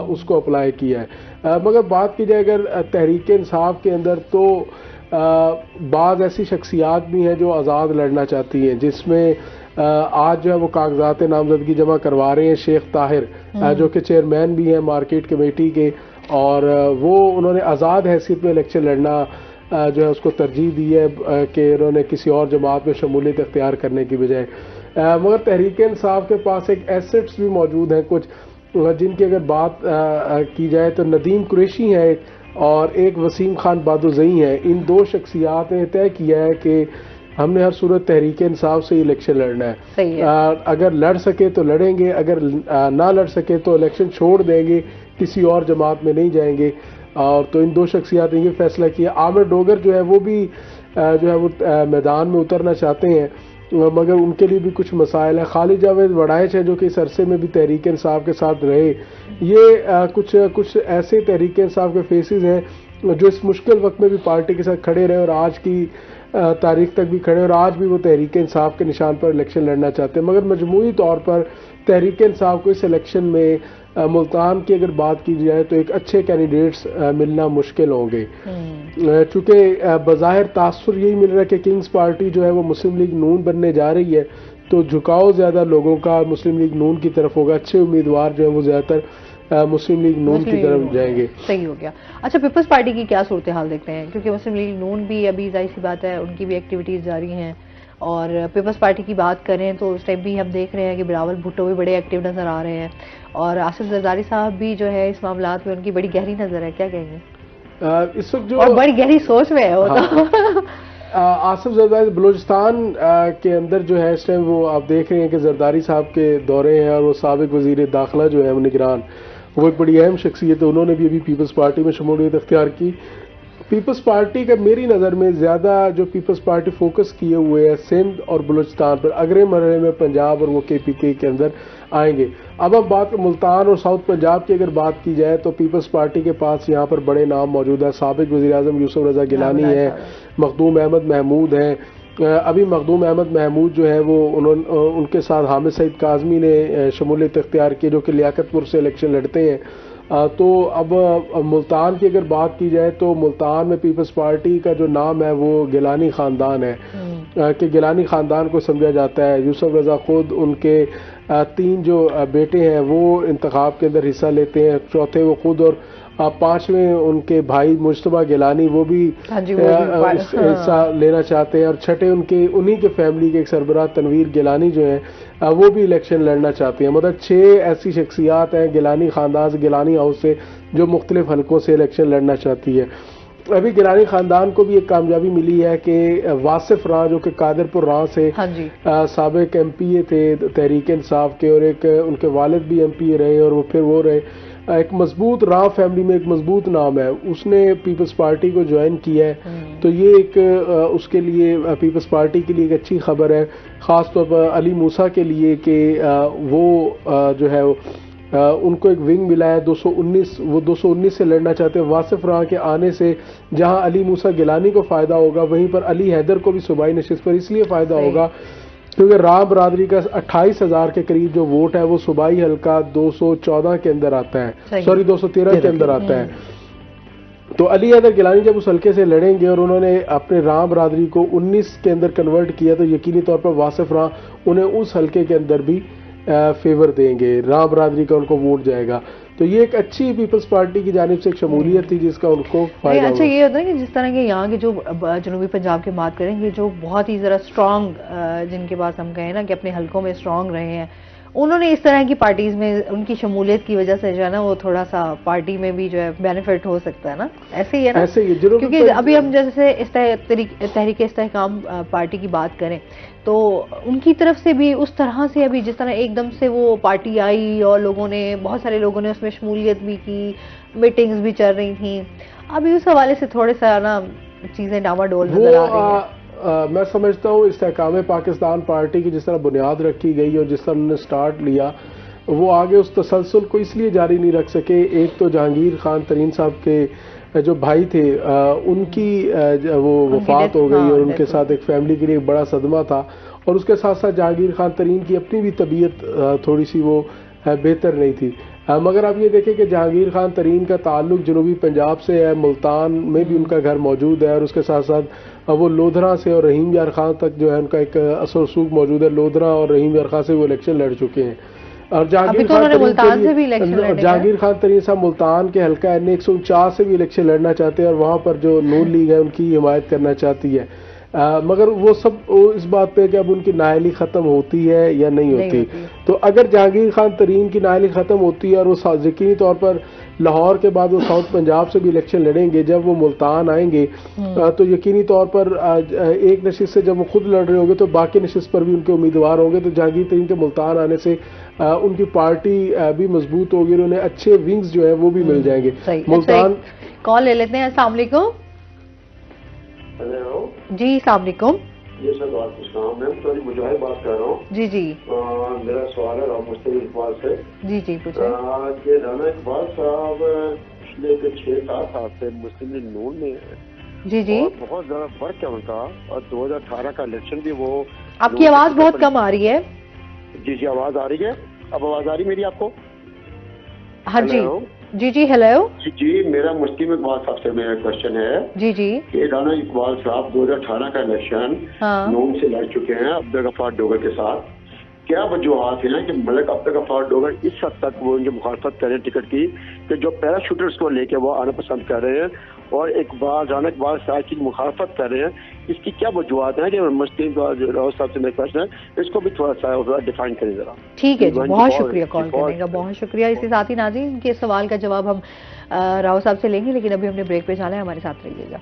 उसको अप्लाई किया है। मगर बात की जाए अगर तहरीक इंसाफ के अंदर, तो बाज़ ऐसी शख्सियात भी हैं जो आज़ाद लड़ना चाहती हैं, जिसमें आज जो है वो कागजात नामजदगी जमा करवा रहे हैं शेख ताहिर, जो कि चेयरमैन भी हैं मार्केट कमेटी के, और वो उन्होंने आज़ाद हैसियत में इलेक्शन लड़ना जो है उसको तरजीह दी है कि उन्होंने किसी और जमात में शमूलियत इख्तियार करने की बजाय। मगर तहरीक इंसाफ के पास एक एसेट्स भी मौजूद हैं कुछ, जिनकी अगर बात की जाए तो नदीम कुरैशी है और एक वसीम खान बादुज़ई है। इन दो शख्सियात ने तय किया है कि हमने हर सूरत तहरीक इंसाफ से इलेक्शन लड़ना है। सही है। अगर लड़ सके तो लड़ेंगे, अगर ना लड़ सके तो इलेक्शन छोड़ देंगे, किसी और जमात में नहीं जाएंगे। और तो इन दो शख्सियात ने ये फैसला किया। आमिर डोगर जो है वो भी जो है वो मैदान में उतरना चाहते हैं, मगर उनके लिए भी कुछ मसाइल है। खालिद जावेद वड़ाइच है जो कि इस अरसे में भी तहरीक इंसाफ के साथ रहे। ये कुछ ऐसे तहरीक इंसाफ के फेसेस हैं जो इस मुश्किल वक्त में भी पार्टी के साथ खड़े रहे और आज की तारीख तक भी खड़े, और आज भी वो तहरीक इंसाफ के निशान पर इलेक्शन लड़ना चाहते हैं। मगर मजमूई तौर पर तहरीक इंसाफ को इस इलेक्शन में मुल्तान की अगर बात की जाए तो एक अच्छे कैंडिडेट्स मिलना मुश्किल होंगे, चूँकि बज़ाहिर तासुर यही मिल रहा है कि किंग्स पार्टी जो है वो मुस्लिम लीग नून बनने जा रही है, तो झुकाव ज़्यादा लोगों का मुस्लिम लीग नून की तरफ होगा। अच्छे उम्मीदवार जो है वो ज़्यादातर मुस्लिम लीग नून की तरफ जाएंगे। सही हो गया। अच्छा, पीपल्स पार्टी की क्या सूरत हाल देखते हैं, क्योंकि मुस्लिम लीग नून भी अभी जाहिर सी बात है उनकी भी एक्टिविटीज़ जारी हैं, और पीपल्स पार्टी की बात करें तो उस टाइम भी हम देख रहे हैं कि बिलावल भुट्टो भी बड़े एक्टिव नज़र आ रहे हैं, और आसिफ जरदारी साहब भी जो है इस मामलात में उनकी बड़ी गहरी नज़र है, क्या कहेंगे इस वक्त जो और बड़ी गहरी सोच में है वो तो आसिफ जरदारी बलूचिस्तान के अंदर जो है इस टाइम वो आप देख रहे हैं कि जरदारी साहब के दौरे हैं, और वो साबिक वजीर दाखिला जो है निगरान, वो एक बड़ी अहम शख्सियत है, उन्होंने भी अभी पीपल्स पार्टी में शमूलियत अख्तियार की। पीपल्स पार्टी का मेरी नज़र में ज़्यादा जो पीपल्स पार्टी फोकस किए हुए है सिंध और बलूचिस्तान पर, अगले मरहले में पंजाब और वो KPK के अंदर आएंगे। अब बात मुल्तान और साउथ पंजाब की अगर बात की जाए तो पीपल्स पार्टी के पास यहाँ पर बड़े नाम मौजूद है। साबिक वज़ीर आज़म यूसुफ रज़ा गिलानी है, मखदूम अहमद महमूद हैं। अभी मखदूम अहमद महमूद जो है वो उनके साथ हामिद सईद काज़मी ने शमूलियत इख्तियार की, जो कि लियाकतपुर से इलेक्शन लड़ते हैं। तो अब मुल्तान की अगर बात की जाए तो मुल्तान में पीपल्स पार्टी का जो नाम है वो गिलानी ख़ानदान है, कि गिलानी ख़ानदान को समझा जाता है। यूसुफ रज़ा खुद, उनके 3 जो बेटे हैं वो इंतखाब के अंदर हिस्सा लेते हैं, चौथे वो खुद, और 5वें उनके भाई मुश्तबा गिलानी वो भी हिस्सा लेना चाहते हैं, और छठे उनके उन्हीं के फैमिली के एक सरबराह तनवीर गिलानी जो है वो भी इलेक्शन लड़ना चाहती हैं। मतलब 6 ऐसी शख्सियात हैं गिलानी ख़ानदान से, गिलानी हाउस से, जो मुख्तलिफ हलकों से इलेक्शन लड़ना चाहती है। अभी गिलानी ख़ानदान को भी एक कामयाबी मिली है कि वासिफ रां जो कि कादरपुर रां से साबिक MPA थे तहरीक इंसाफ के, और एक उनके वालिद भी MPA रहे, और वो फिर वो रहे, एक मजबूत रां फैमिली में एक मजबूत नाम है, उसने पीपल्स पार्टी को ज्वाइन किया है। तो ये एक उसके लिए पीपल्स पार्टी के लिए एक अच्छी खबर है, ख़ास तौर पर अली मूसा के लिए कि वो जो है उनको एक विंग मिला है 219, वो 219 से लड़ना चाहते हैं। वासिफ रां के आने से जहां अली मूसा गिलानी को फ़ायदा होगा, वहीं पर अली हैदर को भी सूबाई नशिस्त पर इसलिए फ़ायदा होगा क्योंकि राम बरादरी का 28,000 के करीब जो वोट है वो सूबाई हल्का 214 के अंदर आता है, सॉरी 213 के अंदर आता है। तो अली हैदर गिलानी जब उस हल्के से लड़ेंगे और उन्होंने अपने राम बरादरी को 19 के अंदर कन्वर्ट किया, तो यकीनी तौर पर वासिफ रां उन्हें उस हल्के के अंदर भी फेवर देंगे, राम बरादरी का उनको वोट जाएगा। तो ये एक अच्छी पीपल्स पार्टी की जानिब से एक शमूलियत थी जिसका उनको फायदा। अच्छा, ये होता है कि जिस तरह के यहाँ के जो जनूबी पंजाब की बात करेंगे, जो बहुत ही ज़रा स्ट्रॉन्ग, जिनके पास हम कहें ना कि अपने हलकों में स्ट्रॉन्ग रहे हैं, उन्होंने इस तरह की पार्टीज में उनकी शमूलियत की वजह से जो है ना वो थोड़ा सा पार्टी में भी जो है बेनिफिट हो सकता है ना, ऐसे ही है ना, ऐसे ही क्योंकि अभी हम जैसे इस तहरीक इस्तेहकाम पार्टी की बात करें तो उनकी तरफ से भी उस तरह से अभी जिस तरह एकदम से वो पार्टी आई और लोगों ने, बहुत सारे लोगों ने उसमें शमूलियत भी की, मीटिंग्स भी चल रही थी, अभी उस हवाले से थोड़े सा ना चीज़ें डामाडोल नजर आ रही हैं। मैं समझता हूँ इस्तेहकाम पाकिस्तान पार्टी की जिस तरह बुनियाद रखी गई और जिस तरह उन्होंने स्टार्ट लिया, वो आगे उस तसलसल को इसलिए जारी नहीं रख सके। एक तो जहांगीर खान तरीन साहब के जो भाई थे उनकी वो वफात हो गई और उनके साथ एक फैमिली के लिए एक बड़ा सदमा था, और उसके साथ साथ जहांगीर खान तरीन की अपनी भी तबीयत थोड़ी सी वो बेहतर नहीं थी। मगर आप ये देखें कि जहांगीर खान तरीन का ताल्लुक जनूबी पंजाब से है, मुल्तान में भी उनका घर मौजूद है, और उसके साथ साथ वो लोधरा से और रहीम यार खान तक जो है उनका एक असर सूख मौजूद है। लोधरा और रहीम यार खान से वो इलेक्शन लड़ चुके हैं। और जहांगीर खान तरीन साहब मुल्तान के हल्का N149 से भी इलेक्शन लड़ना चाहते हैं, और वहाँ पर जो नून लीग है उनकी हिमायत करना चाहती है। मगर वो सब इस बात पे कि अब उनकी नाअहली ख़त्म होती है या नहीं होती। तो अगर जहांगीर खान तरीन की नाअहली ख़त्म होती है और वो यकीनी तौर पर लाहौर के बाद वो साउथ पंजाब से भी इलेक्शन लड़ेंगे, जब वो मुल्तान आएंगे तो यकीनी तौर पर एक नशिस्त से जब वो खुद लड़ रहे होंगे तो बाकी नशिस्त पर भी उनके उम्मीदवार होंगे। तो जहांगीर तरीन के मुल्तान आने से उनकी पार्टी भी मजबूत होगी और उन्हें अच्छे विंग्स जो है वो भी मिल जाएंगे। मुल्तान कॉल ले लेते हैं। अस्सलाम वालेकुम। जी अस्सलाम वालेकुम। जी सर, मैं सॉरी मुजाहिद बात कर रहा हूँ। जी जी मेरा सवाल है राम मुस्तफा इकबाल से। जी जी पूछे। ये राना इकबाल साहब पिछले 6-7 साल से मुस्लिम लीग नून में है जी जी, और बहुत ज्यादा फर्क है उनका। और 2018 का इलेक्शन भी वो, आपकी आवाज बहुत कम आ रही है। जी जी, आवाज आ रही है? अब आवाज आ रही मेरी आपको? हाँ जी हेलो? जी जी, हेलो जी जी, मेरा मुस्लिम इकबाल साहब से मेरा क्वेश्चन है जी जी। कि राना इकबाल साहब 2018 का इलेक्शन हाँ नून से लड़ चुके हैं अब्दुल गफ्फार डोगर के साथ। क्या वजूहत है कि मलिक अब्दुल गफ्फार डोगर इस हद तक वो उनकी मुखालफत कर रहे हैं टिकट की कि जो पैराशूटर्स को लेके वो आना पसंद कर रहे हैं और राना इकबाल साहब की मुखालफत कर रहे हैं? इसकी क्या वजूहत है कि मुस्लिम राव साहब से मेरा क्वेश्चन है, इसको भी थोड़ा सा डिफाइन करें जरा। ठीक है जी, बहुत शुक्रिया कॉल करने का, बहुत शुक्रिया। इसके साथ ही नाज़रीन, इनके सवाल का जवाब हम राव साहब से लेंगे, लेकिन अभी हमने ब्रेक पे जाना है, हमारे साथ रहिएगा।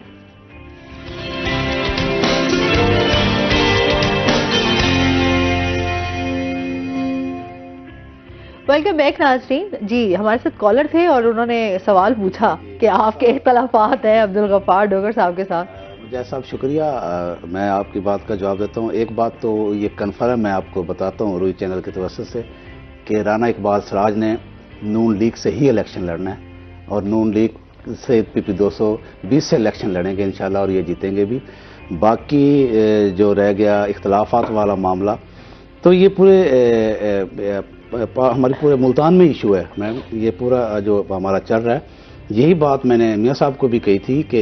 वेलकम बैक नाज़रीन। जी, हमारे साथ कॉलर थे और उन्होंने सवाल पूछा कि आपके इख्तलाफात हैं अब्दुल गफ्फार डोगर साहब के साथ। जय साहब शुक्रिया। मैं आपकी बात का जवाब देता हूँ। एक बात तो ये कन्फर्म मैं आपको बताता हूँ रूई चैनल के तवज्जुह से कि राना इकबाल सराज ने नून लीग से ही इलेक्शन लड़ना है और नून लीग से PP 220 से इलेक्शन लड़ेंगे इंशाल्लाह और ये जीतेंगे भी। बाकी जो रह गया इख्तलाफात वाला मामला, तो ये पूरे हमारे पूरे मुल्तान में इशू है मैम। ये पूरा जो हमारा चल रहा है, यही बात मैंने मियाँ साहब को भी कही थी कि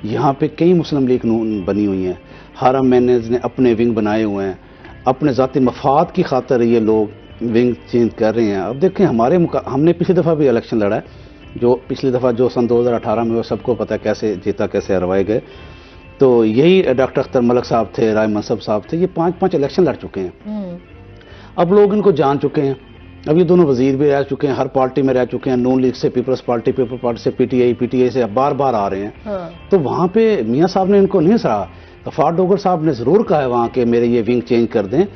यहाँ पे कई मुस्लिम लीग नून बनी हुई हैं, हरम मैनेज ने अपने विंग बनाए हुए हैं, अपने ज़ाती मफाद की खातर ये लोग विंग चेंज कर रहे हैं। अब देखें हमने पिछली दफ़ा भी इलेक्शन लड़ा है, जो पिछली दफ़ा जो सन 2018 में वो सबको पता है कैसे जीता, कैसे हरवाए गए। तो यही डॉक्टर अख्तर मलिक साहब थे, राय मनसब साहब थे, ये 5-5 इलेक्शन लड़ चुके हैं। अब लोग इनको जान चुके हैं। अब ये दोनों वजीर भी रह चुके हैं, हर पार्टी में रह चुके हैं, नून लीग से पीपल्स पार्टी, पीपल पार्टी से PTI से बार बार आ रहे हैं। हाँ। तो वहाँ पे मियाँ साहब ने इनको नहीं सराहा। गफ्फार डोगर साहब ने जरूर कहा है वहाँ के मेरे ये विंग चेंज कर दें,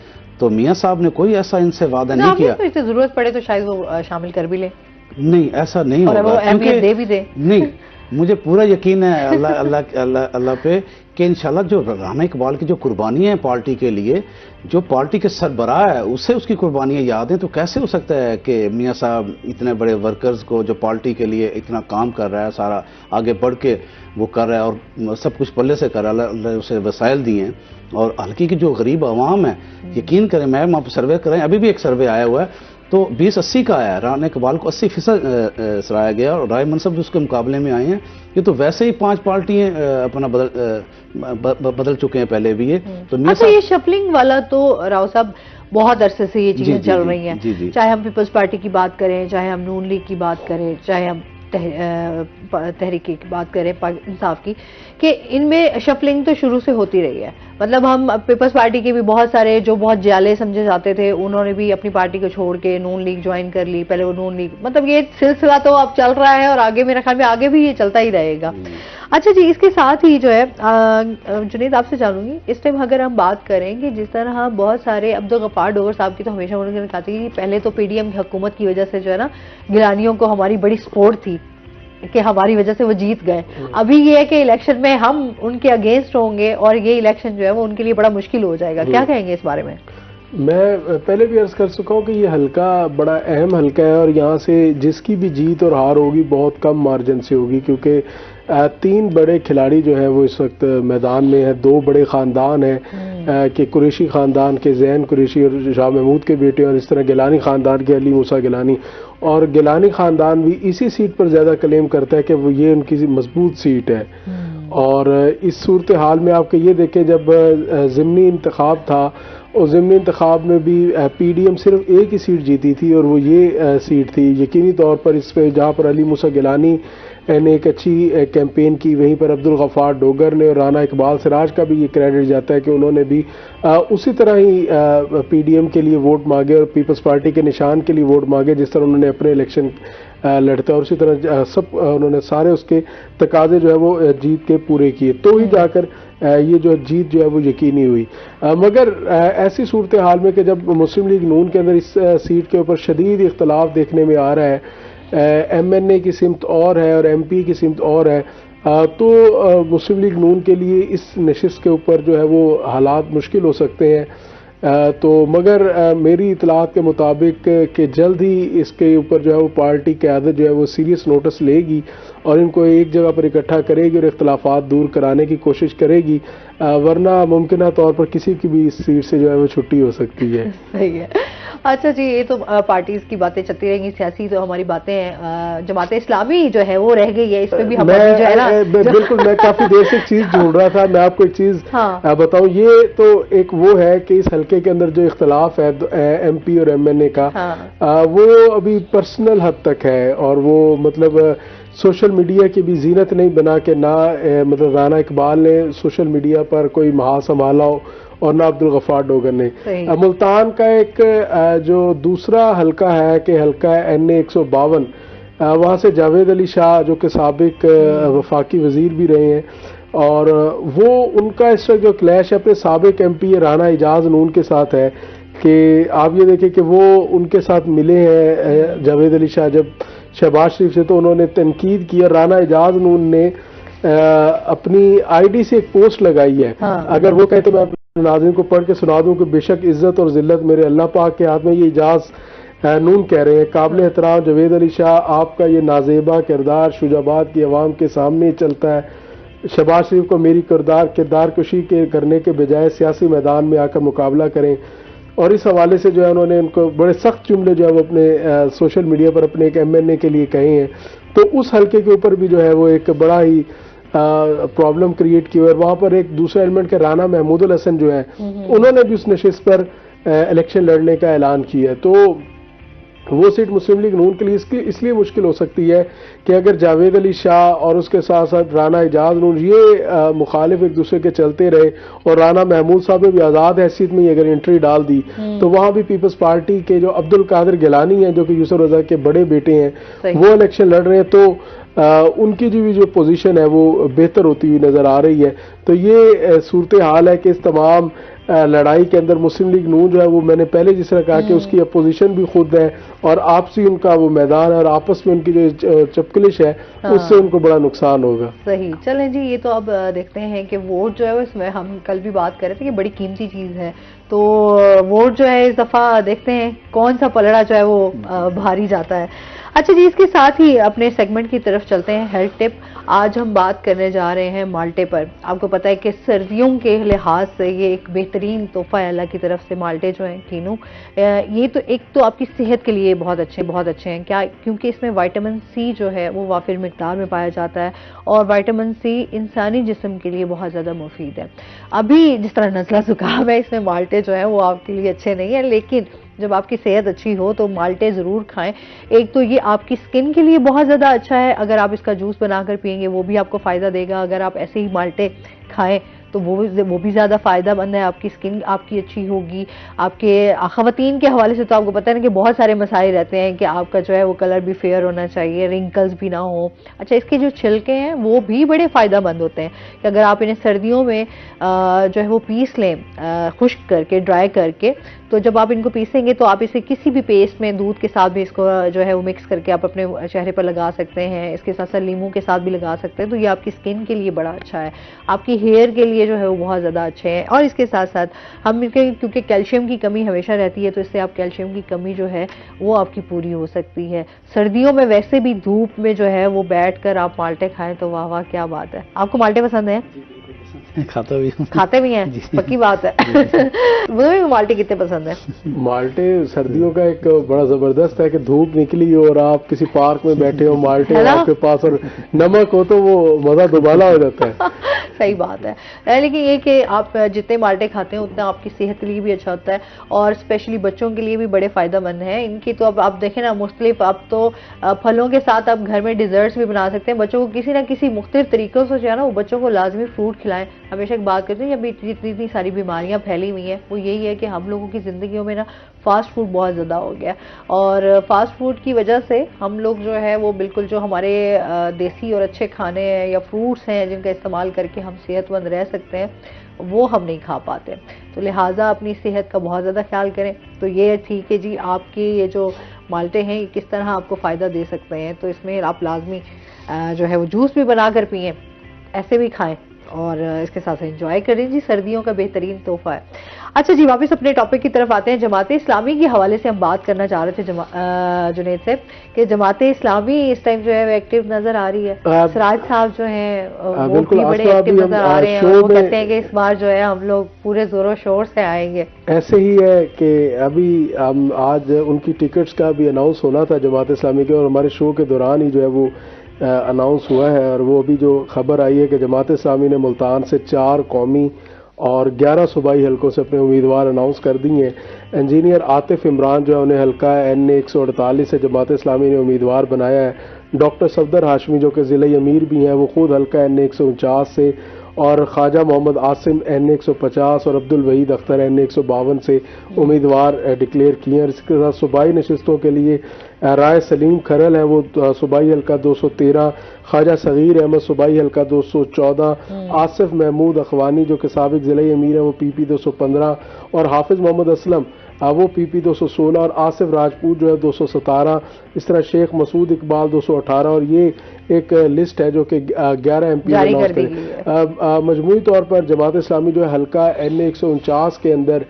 तो मियाँ साहब ने कोई ऐसा इनसे वादा नहीं किया। तो जरूरत पड़े तो शायद वो शामिल कर भी ले। नहीं, ऐसा नहीं और होगा, वो अहमियत दे भी दे। नहीं, मुझे पूरा यकीन है अल्लाह पे कि इंशाल्लाह जो राना इकबाल की जो कुर्बानियां हैं पार्टी के लिए, जो पार्टी के सरबराह है उसे उसकी कुर्बानियां याद हैं, तो कैसे हो सकता है कि मियाँ साहब इतने बड़े वर्कर्स को जो पार्टी के लिए इतना काम कर रहा है, सारा आगे बढ़ के वो कर रहा है और सब कुछ पल्ले से कर रहा है, अल्लाह उसे वसाइल दिए हैं। और हल्की की जो गरीब आवाम है, यकीन करें मैम, आप सर्वे करें, अभी भी एक सर्वे आया हुआ है तो 20-80 का आया, राना इकबाल को 80% सराहा गया और राय मनसब जो उसके मुकाबले में आए हैं, ये तो वैसे ही 5 पार्टियां अपना बदल चुके हैं पहले भी ये। तो अच्छा, ये शफलिंग वाला तो राव साहब बहुत अरसे से ये चीजें चल रही हैं, चाहे हम पीपल्स पार्टी की बात करें, चाहे हम नून लीग की बात करें, चाहे हम तहरीक की बात करें, इंसाफ की, कि इनमें शफलिंग तो शुरू से होती रही है। मतलब हम पीपल्स पार्टी के भी बहुत सारे जो बहुत जाले समझे जाते थे, उन्होंने भी अपनी पार्टी को छोड़ के नून लीग ज्वाइन कर ली। पहले वो नून लीग, मतलब ये सिलसिला तो अब चल रहा है और आगे मेरे ख्याल में आगे भी ये चलता ही रहेगा। अच्छा जी, इसके साथ ही जो है जुनैद आपसे जानूंगी, इस टाइम अगर हम बात करें कि जिस तरह बहुत सारे अब्दुल गफ्फार डोगर साहब की तो हमेशा उन्होंने कहा था कि पहले तो PDM की हुकूमत की वजह से जो है ना गिलानियों को हमारी बड़ी सपोर्ट थी कि हमारी वजह से वो जीत गए। अभी ये है कि इलेक्शन में हम उनके अगेंस्ट होंगे और ये इलेक्शन जो है वो उनके लिए बड़ा मुश्किल हो जाएगा। क्या कहेंगे इस बारे में? मैं पहले भी अर्ज कर चुका हूँ कि ये हल्का बड़ा अहम हल्का है और यहाँ से जिसकी भी जीत और हार होगी बहुत कम मार्जिन से होगी, क्योंकि 3 बड़े खिलाड़ी जो है वो इस वक्त मैदान में है। 2 बड़े ख़ानदान हैं कि कुरैशी ख़ानदान के ज़ैन कुरैशी और शाह महमूद के बेटे, और इस तरह गिलानी ख़ानदान के अली मूसा गिलानी। और गिलानी ख़ानदान भी इसी सीट पर ज़्यादा क्लेम करता है कि वो ये उनकी मजबूत सीट है। और इस सूरत हाल में आपके ये देखें, जब ज़िमनी इंतखाब था और ज़िमनी इंतखाब में भी PDM सिर्फ एक ही सीट जीती थी और वो ये सीट थी। यकीनी तौर पर इस पर जहाँ पर अली मूसा गिलानी ने एक अच्छी कैंपेन की, वहीं पर अब्दुल गफ्फार डोगर ने और राना इकबाल सराज का भी ये क्रेडिट जाता है कि उन्होंने भी उसी तरह ही PDM के लिए वोट मांगे और पीपल्स पार्टी के निशान के लिए वोट मांगे जिस तरह उन्होंने अपने इलेक्शन लड़ते, और उसी तरह सब उन्होंने सारे उसके तकाजे जो है वो जीत के पूरे किए, तो ही जाकर ये जो जीत जो है वो यकीनी हुई। मगर ऐसी सूरत हाल में कि जब मुस्लिम लीग नून के अंदर इस सीट के ऊपर शदीद इख्तलाफ देखने में आ रहा है, MNA की सिमत और है और MP की सिमत और है, तो मुस्लिम लीग नून के लिए इस नशिस्त के ऊपर जो है वो हालात मुश्किल हो सकते हैं। तो मगर मेरी इतलात के मुताबिक कि जल्द ही इसके ऊपर जो है वो पार्टी क़यादत जो है वो सीरियस नोटिस लेगी और इनको एक जगह पर इकट्ठा करेगी और इख्तलाफात दूर कराने की कोशिश करेगी, वरना मुमकिन तौर पर किसी की भी इस सीट से जो है वो छुट्टी हो सकती है। सही है। अच्छा जी, ये तो पार्टीज की बातें चलती रहेंगी, सियासी तो हमारी बातें हैं। जमात इस्लामी जो है वो रह गई है, इस पे भी हम जो है ना बिल्कुल, मैं काफी देर से एक चीज ढूंढ रहा था, मैं आपको एक चीज हाँ। बताऊं। ये तो एक वो है कि इस हल्के के अंदर जो इख्तलाफ है MP और MNA का, हाँ। वो अभी पर्सनल हद तक है और वो मतलब सोशल मीडिया की भी जीनत नहीं बना के ना मतलब राना इकबाल ने सोशल मीडिया पर कोई महा संभाला हो और ना अब्दुल गफ्फार डोगर ने। मुल्तान का एक जो दूसरा हल्का है कि हल्का है NA 152, वहाँ से जावेद अली शाह जो कि साबिक वफाकी वजीर भी रहे हैं, और वो उनका इस वक्त जो क्लैश है अपने साबिक MP राना इजाज नून के साथ है कि आप ये देखें कि वो उनके साथ मिले हैं जावेद अली शाह जब शहबाज शरीफ से, तो उन्होंने तनकीद किया। राना इजाज नून ने अपनी ID से एक पोस्ट लगाई है। हाँ। अगर वो कहते मैं नाज़रीन को पढ़ के सुना दूं कि बेशक इज्जत और जिल्लत मेरे अल्लाह पाक के हाथ में, ये इजाज नून कह रहे हैं, काबिल एहतराम जावेद अली शाह, आपका ये नाजेबा किरदार शुजाबाद की आवाम के सामने चलता है। शहबाज शरीफ को मेरी किरदार कुशी के करने के बजाय सियासी मैदान में आकर मुकाबला करें। और इस हवाले से जो है उन्होंने उनको बड़े सख्त जुमले जो है वो अपने सोशल मीडिया पर अपने एक MNA के लिए कहे हैं। तो उस हल्के के ऊपर भी जो है वो एक बड़ा ही प्रॉब्लम क्रिएट की, और वहाँ पर एक दूसरा एलिमेंट के राना महमूदुल हसन जो है उन्होंने भी उस नशिस्त पर इलेक्शन लड़ने का ऐलान किया है। तो वो सीट मुस्लिम लीग नून के लिए इसलिए मुश्किल हो सकती है कि अगर जावेद अली शाह और उसके साथ साथ राना इजाज नून ये मुखालिफ एक दूसरे के चलते रहे और राना महमूद साहब ने भी आज़ाद हैसियत में अगर एंट्री डाल दी तो वहाँ भी पीपल्स पार्टी के जो अब्दुल कादिर गिलानी हैं जो कि यूसुफ रजा के बड़े बेटे हैं वो इलेक्शन लड़ रहे हैं, तो उनकी जो पोजीशन है वो बेहतर होती हुई नजर आ रही है। तो ये सूरत हाल है कि इस तमाम लड़ाई के अंदर मुस्लिम लीग नून जो है वो मैंने पहले जिस तरह कहा कि उसकी अपोजिशन भी खुद है और आपसी उनका वो मैदान है और आपस में उनकी जो चपकलिश है उससे उनको बड़ा नुकसान होगा। सही। चलें जी, ये तो अब देखते हैं कि वोट जो है इसमें हम कल भी बात कर रहे थे कि बड़ी कीमती चीज है, तो वोट जो है इस दफा देखते हैं कौन सा पलड़ा जो है वो भारी जाता है। अच्छा जी, इसके साथ ही अपने सेगमेंट की तरफ चलते हैं, हेल्थ टिप। आज हम बात करने जा रहे हैं माल्टे पर। आपको पता है कि सर्दियों के लिहाज से ये एक बेहतरीन तोहफा है अल्लाह की तरफ से। माल्टे जो हैं तीनों, ये तो एक तो आपकी सेहत के लिए बहुत अच्छे हैं। क्या? क्योंकि इसमें विटामिन C जो है वो वाफिर मिकदार में पाया जाता है और विटामिन C इंसानी जिस्म के लिए बहुत ज़्यादा मुफीद है। अभी जिस तरह नज़ला जुकाम है, इसमें माल्टे जो है वो आपके लिए अच्छे नहीं है, लेकिन जब आपकी सेहत अच्छी हो तो माल्टे ज़रूर खाएं। एक तो ये आपकी स्किन के लिए बहुत ज़्यादा अच्छा है, अगर आप इसका जूस बनाकर पिएंगे वो भी आपको फ़ायदा देगा। अगर आप ऐसे ही माल्टे खाएं तो वो भी ज़्यादा फ़ायदेमंद है, आपकी स्किन आपकी अच्छी होगी। आपके ख़वातीन के हवाले से तो आपको पता है ना कि बहुत सारे मसाइल रहते हैं कि आपका जो है वो कलर भी फेयर होना चाहिए, रिंकल्स भी ना हो। अच्छा, इसके जो छिलके हैं वो भी बड़े फ़ायदेमंद होते हैं कि अगर आप इन्हें सर्दियों में जो है वो पीस लें खुश्क करके, ड्राई करके, तो जब आप इनको पीसेंगे तो आप इसे किसी भी पेस्ट में दूध के साथ भी इसको जो है वो मिक्स करके आप अपने चेहरे पर लगा सकते हैं। इसके साथ साथ लीमू के साथ भी लगा सकते हैं। तो ये आपकी स्किन के लिए बड़ा अच्छा है, आपकी हेयर के लिए जो है वो बहुत ज़्यादा अच्छे हैं। और इसके साथ साथ हम क्योंकि कैल्शियम की कमी हमेशा रहती है, तो इससे आप कैल्शियम की कमी जो है वो आपकी पूरी हो सकती है। सर्दियों में वैसे भी धूप में जो है वो बैठ कर आप माल्टे खाएं तो वाह वाह क्या बात है। आपको माल्टे पसंद है? खाते भी हैं, पक्की बात है। मुझे माल्टे कितने पसंद है? माल्टे सर्दियों का एक बड़ा जबरदस्त है कि धूप निकली और आप किसी पार्क में बैठे हो, माल्टे आपके पास और नमक हो तो वो मजा दुबाला हो जाता है। सही बात है। लेकिन ये कि आप जितने माल्टे खाते हैं उतना आपकी सेहत के लिए भी अच्छा होता है और स्पेशली बच्चों के लिए भी बड़े फायदेमंद हैं इनकी। तो अब आप देखें ना, मुख्तलिफ अब तो फलों के साथ आप घर में डिजर्ट्स भी बना सकते हैं। बच्चों को किसी ना किसी मुख्तलिफ तरीकों से जो है ना वो बच्चों को लाजमी फ्रूट खिलाएं। हमेशा एक बात करते हैं, अभी इतनी सारी बीमारियां फैली हुई हैं, वो यही है कि हम लोगों की ज़िंदगियों में ना फास्ट फूड बहुत ज़्यादा हो गया और फास्ट फूड की वजह से हम लोग जो है वो बिल्कुल जो हमारे देसी और अच्छे खाने हैं या फ्रूट्स हैं जिनका इस्तेमाल करके हम सेहतमंद रह सकते हैं वो हम नहीं खा पाते। तो लिहाजा अपनी सेहत का बहुत ज़्यादा ख्याल करें। तो ये ठीक है जी, आपके ये जो माल्टे हैं किस तरह आपको फ़ायदा दे सकते हैं, तो इसमें आप लाजमी जो है वो जूस भी बना कर पिएँ, ऐसे भी खाएं और इसके साथ एंजॉय करें जी, सर्दियों का बेहतरीन तोहफा है। अच्छा जी, वापस अपने टॉपिक की तरफ आते हैं। जमात इस्लामी के हवाले से हम बात करना चाह रहे थे जुनैद से कि जमात इस्लामी इस टाइम जो है वो एक्टिव नजर आ रही है। सिराज साहब जो हैं वो भी बड़े एक्टिव नजर आ रहे हैं और वो कहते हैं कि इस बार जो है हम लोग पूरे जोरों शोर से आएंगे। ऐसे ही है कि अभी आज उनकी टिकट्स का भी अनाउंस होना था जमात इस्लामी के, और हमारे शो के दौरान ही जो है वो अनाउंस हुआ है। और वो अभी जो खबर आई है कि जमात इस्लामी ने मुल्तान से 4 कौमी और 11 सूबाई हलकों से अपने उम्मीदवार अनाउंस कर दिए हैं। इंजीनियर आतिफ इमरान जो है उन्हें हल्का NA 148 से जमात इस्लामी ने उम्मीदवार बनाया है। डॉक्टर सफदर हाशमी जो कि ज़िले अमीर भी हैं वो खुद हल्का NA 149 से, और ख्वाजा मोहम्मद आसिम NA 150 और अब्दुल वहीद अख्तर NA 152 से उम्मीदवार डिक्लेयर किए हैं। इसके साथ सूबाई नशिस्तों के लिए राय सलीम खरल है, वो सूबाई हल्का 213, ख्वाजा सगीर अहमद सूबाई हल्का 214, आसिफ महमूद अखवानी जो कि साबिक ज़िले अमीर है वो PP 215, और हाफिज मोहम्मद असलम वो PP 216, और आसिफ राजपूत जो है 217। इस तरह शेख मसूद इकबाल 218, और ये एक लिस्ट है जो कि 11 MP अनाउंस करें। मजमूई तौर पर जमात इस्लामी जो है हल्का NA 149 के अंदर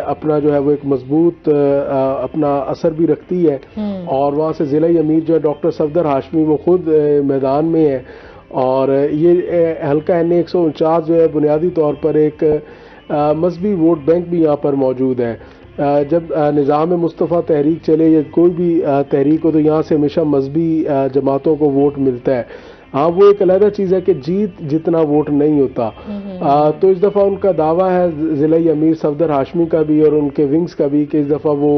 अपना जो है वो एक मजबूत अपना असर भी रखती है, और वहाँ से ज़िला अमीर जो है डॉक्टर सफदर हाशमी वो खुद मैदान में है। और ये हल्का NA 149 जो है बुनियादी तौर पर एक मजहबी वोट बैंक भी यहाँ पर मौजूद है। जब निज़ाम मुस्तफ़ा तहरीक चले या कोई भी तहरीक हो तो यहाँ से हमेशा मजहबी जमातों को वोट मिलता है। हाँ, वो एक अलग चीज़ है कि जीत जितना वोट नहीं होता। तो इस दफ़ा उनका दावा है ज़िला अमीर सफदर हाशमी का भी और उनके विंग्स का भी कि इस दफ़ा वो